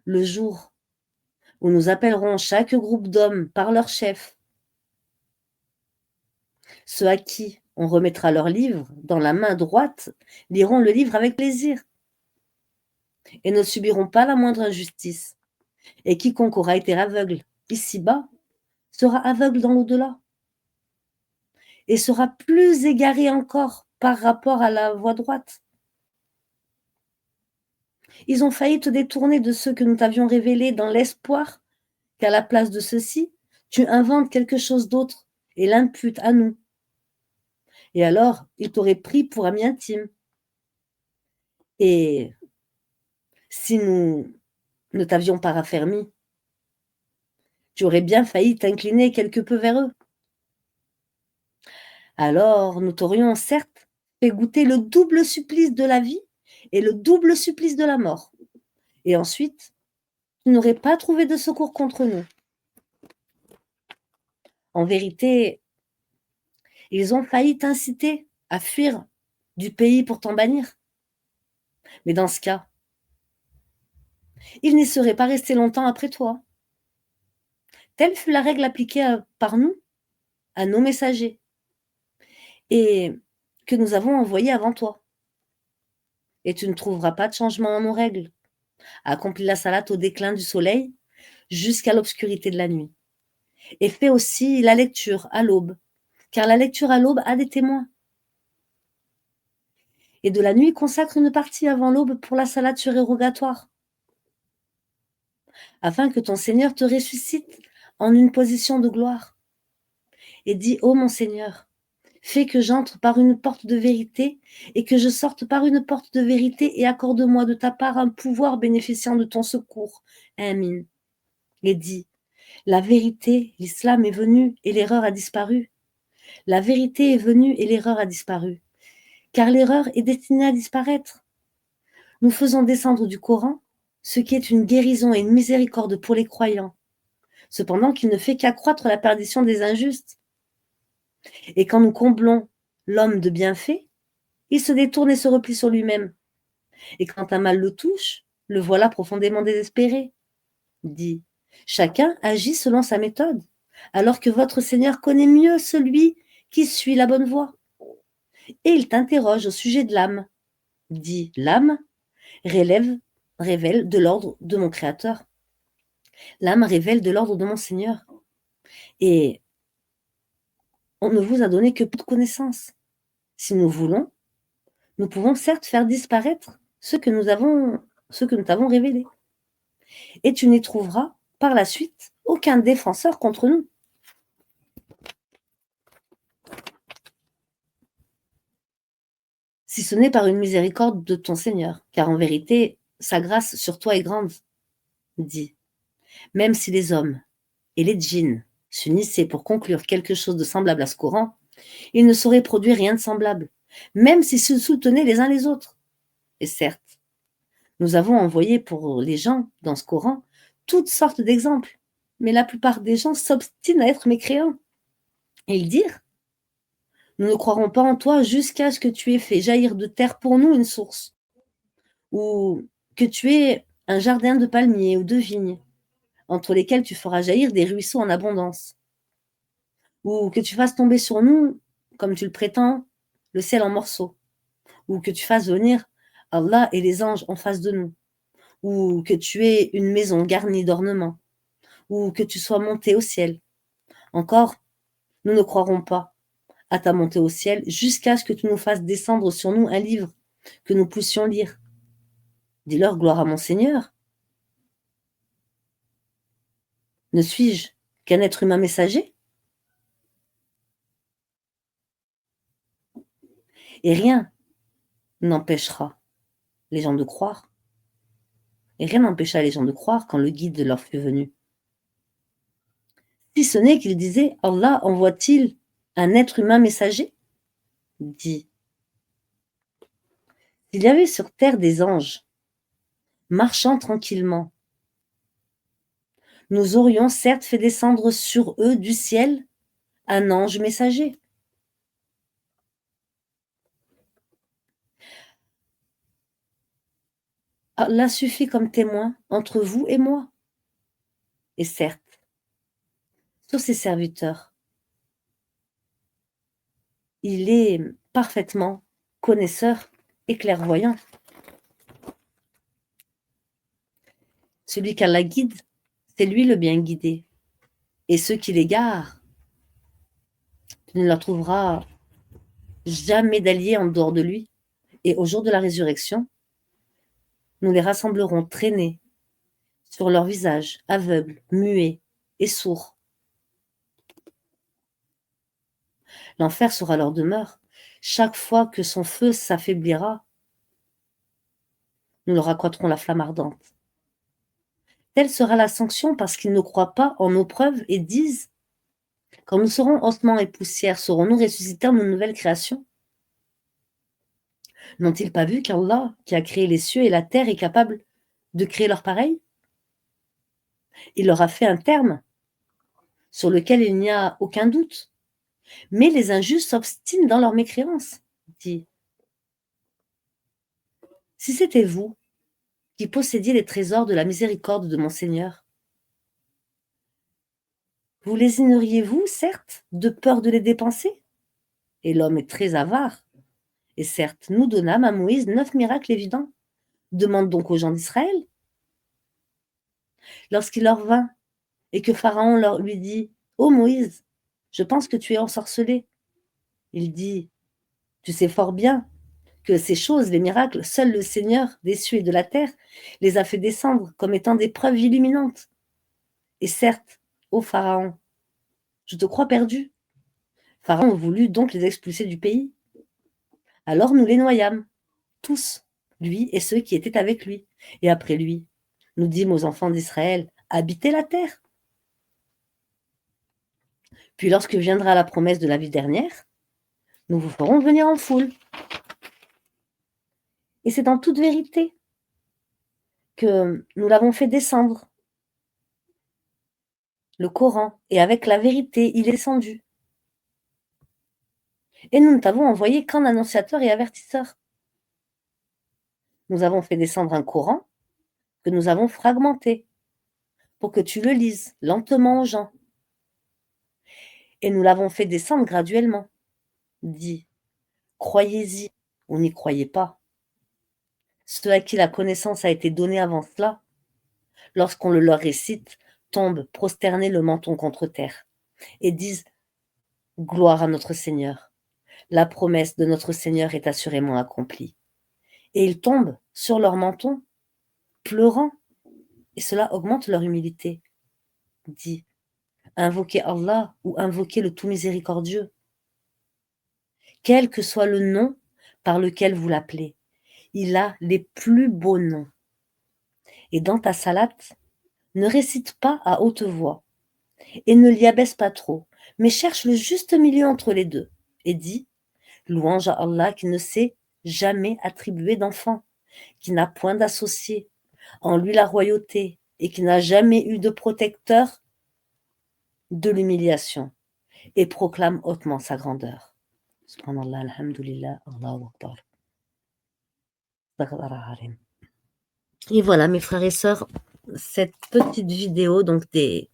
Le jour où nous appellerons chaque groupe d'hommes par leur chef, ceux à qui on remettra leur livre dans la main droite liront le livre avec plaisir et ne subiront pas la moindre injustice. Et quiconque aura été aveugle ici-bas sera aveugle dans l'au-delà et sera plus égaré encore par rapport à la voie droite. Ils ont failli te détourner de ceux que nous t'avions révélés dans l'espoir qu'à la place de ceci, tu inventes quelque chose d'autre et l'imputes à nous. Et alors, ils t'auraient pris pour ami intime. Et si nous ne t'avions pas raffermi, tu aurais bien failli t'incliner quelque peu vers eux. Alors, nous t'aurions certes fait goûter le double supplice de la vie et le double supplice de la mort. Et ensuite, tu n'aurais pas trouvé de secours contre nous. En vérité, ils ont failli t'inciter à fuir du pays pour t'en bannir. Mais dans ce cas, ils n'y seraient pas restés longtemps après toi. Telle fut la règle appliquée par nous à nos messagers et que nous avons envoyés avant toi. Et tu ne trouveras pas de changement dans nos règles. Accomplis la salate au déclin du soleil jusqu'à l'obscurité de la nuit. Et fais aussi la lecture à l'aube, car la lecture à l'aube a des témoins. Et de la nuit, consacre une partie avant l'aube pour la salade surérogatoire, afin que ton Seigneur te ressuscite en une position de gloire. Et dis, ô mon Seigneur, fais que j'entre par une porte de vérité et que je sorte par une porte de vérité et accorde-moi de ta part un pouvoir bénéficiant de ton secours. Amin. Et dis, la vérité, l'islam est venu et l'erreur a disparu. La vérité est venue et l'erreur a disparu. Car l'erreur est destinée à disparaître. Nous faisons descendre du Coran ce qui est une guérison et une miséricorde pour les croyants, cependant qu'il ne fait qu'accroître la perdition des injustes. Et quand nous comblons l'homme de bienfaits, il se détourne et se replie sur lui-même. Et quand un mal le touche, le voilà profondément désespéré. Dit, chacun agit selon sa méthode, alors que votre Seigneur connaît mieux celui qui suit la bonne voie. Et il t'interroge au sujet de l'âme. Dit, l'âme révèle de l'ordre de mon Créateur. L'âme révèle de l'ordre de mon Seigneur. Et on ne vous a donné que peu de connaissances. Si nous voulons, nous pouvons certes faire disparaître ce que nous t'avons révélé. Et tu n'y trouveras, par la suite, aucun défenseur contre nous. Si ce n'est par une miséricorde de ton Seigneur, car en vérité, sa grâce sur toi est grande. Dit, même si les hommes et les djinns s'unissaient pour conclure quelque chose de semblable à ce Coran, ils ne sauraient produire rien de semblable, même s'ils se soutenaient les uns les autres. Et certes, nous avons envoyé pour les gens, dans ce Coran, toutes sortes d'exemples, mais la plupart des gens s'obstinent à être mécréants. Et ils dirent, nous ne croirons pas en toi jusqu'à ce que tu aies fait jaillir de terre pour nous une source, ou que tu aies un jardin de palmiers ou de vignes, entre lesquels tu feras jaillir des ruisseaux en abondance, ou que tu fasses tomber sur nous, comme tu le prétends, le ciel en morceaux, ou que tu fasses venir Allah et les anges en face de nous, ou que tu aies une maison garnie d'ornements, ou que tu sois monté au ciel. Encore, nous ne croirons pas à ta montée au ciel jusqu'à ce que tu nous fasses descendre sur nous un livre que nous puissions lire. Dis-leur gloire à mon Seigneur. Ne suis-je qu'un être humain messager? Et rien n'empêchera les gens de croire. Et rien n'empêcha les gens de croire quand le guide leur fut venu. Si ce n'est qu'ils disaient, Allah envoie-t-il un être humain messager? Dit, s'il y avait sur terre des anges, marchant tranquillement, nous aurions certes fait descendre sur eux du ciel un ange messager. Allah suffit comme témoin entre vous et moi. Et certes, sur ses serviteurs, il est parfaitement connaisseur et clairvoyant. Celui qu'Allah guide, c'est lui le bien guidé. Et ceux qui l'égarent, tu ne leur trouveras jamais d'alliés en dehors de lui. Et au jour de la résurrection, nous les rassemblerons traînés sur leur visage, aveugles, muets et sourds. L'enfer sera leur demeure. Chaque fois que son feu s'affaiblira, nous leur accroîtrons la flamme ardente. Telle sera la sanction parce qu'ils ne croient pas en nos preuves et disent: quand nous serons ossements et poussière, serons-nous ressuscités en une nouvelle création? N'ont-ils pas vu qu'Allah, qui a créé les cieux et la terre, est capable de créer leur pareil? Il leur a fait un terme sur lequel il n'y a aucun doute. Mais les injustes s'obstinent dans leur mécréance. Dit: si c'était vous qui possédiez les trésors de la miséricorde de mon Seigneur, vous lésineriez-vous, certes, de peur de les dépenser? Et l'homme est très avare. Et certes, nous donnâmes à Moïse 9 miracles évidents. Demande donc aux gens d'Israël. Lorsqu'il leur vint et que Pharaon lui dit: ô Moïse, je pense que tu es ensorcelé. Il dit: tu sais fort bien que ces choses, les miracles, seul le Seigneur des cieux et de la terre les a fait descendre comme étant des preuves illuminantes. Et certes, ô Pharaon, je te crois perdu. Pharaon voulut donc les expulser du pays. Alors nous les noyâmes, tous, lui et ceux qui étaient avec lui. Et après lui, nous dîmes aux enfants d'Israël: habitez la terre. Puis lorsque viendra la promesse de la vie dernière, nous vous ferons venir en foule. Et c'est en toute vérité que nous l'avons fait descendre, le Coran, et avec la vérité, il est descendu. Et nous ne t'avons envoyé qu'un annonciateur et avertisseur. Nous avons fait descendre un Coran que nous avons fragmenté pour que tu le lises lentement aux gens. Et nous l'avons fait descendre graduellement. Dis: croyez-y ou n'y croyez pas. Ceux à qui la connaissance a été donnée avant cela, lorsqu'on le leur récite, tombent prosternés le menton contre terre et disent: gloire à notre Seigneur. La promesse de notre Seigneur est assurément accomplie. Et ils tombent sur leur menton, pleurant, et cela augmente leur humilité. Dis: invoquez Allah ou invoquez le tout miséricordieux. Quel que soit le nom par lequel vous l'appelez, il a les plus beaux noms. Et dans ta salate, ne récite pas à haute voix, et ne l'y abaisse pas trop, mais cherche le juste milieu entre les deux, et dis: louange à Allah qui ne s'est jamais attribué d'enfant, qui n'a point d'associé, en lui la royauté, et qui n'a jamais eu de protecteur de l'humiliation, et proclame hautement sa grandeur. Subhanallah, alhamdulillah, Allahu Akbar. Et voilà, mes frères et sœurs, cette petite vidéo donc des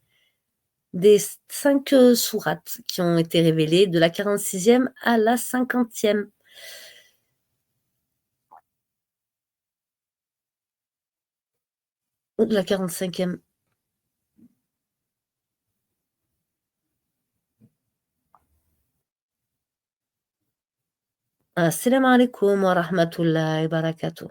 5 sourates qui ont été révélées de la 46e à la 50e. Ou de la 45e. Assalamu alaikum wa rahmatullahi wa barakatuh.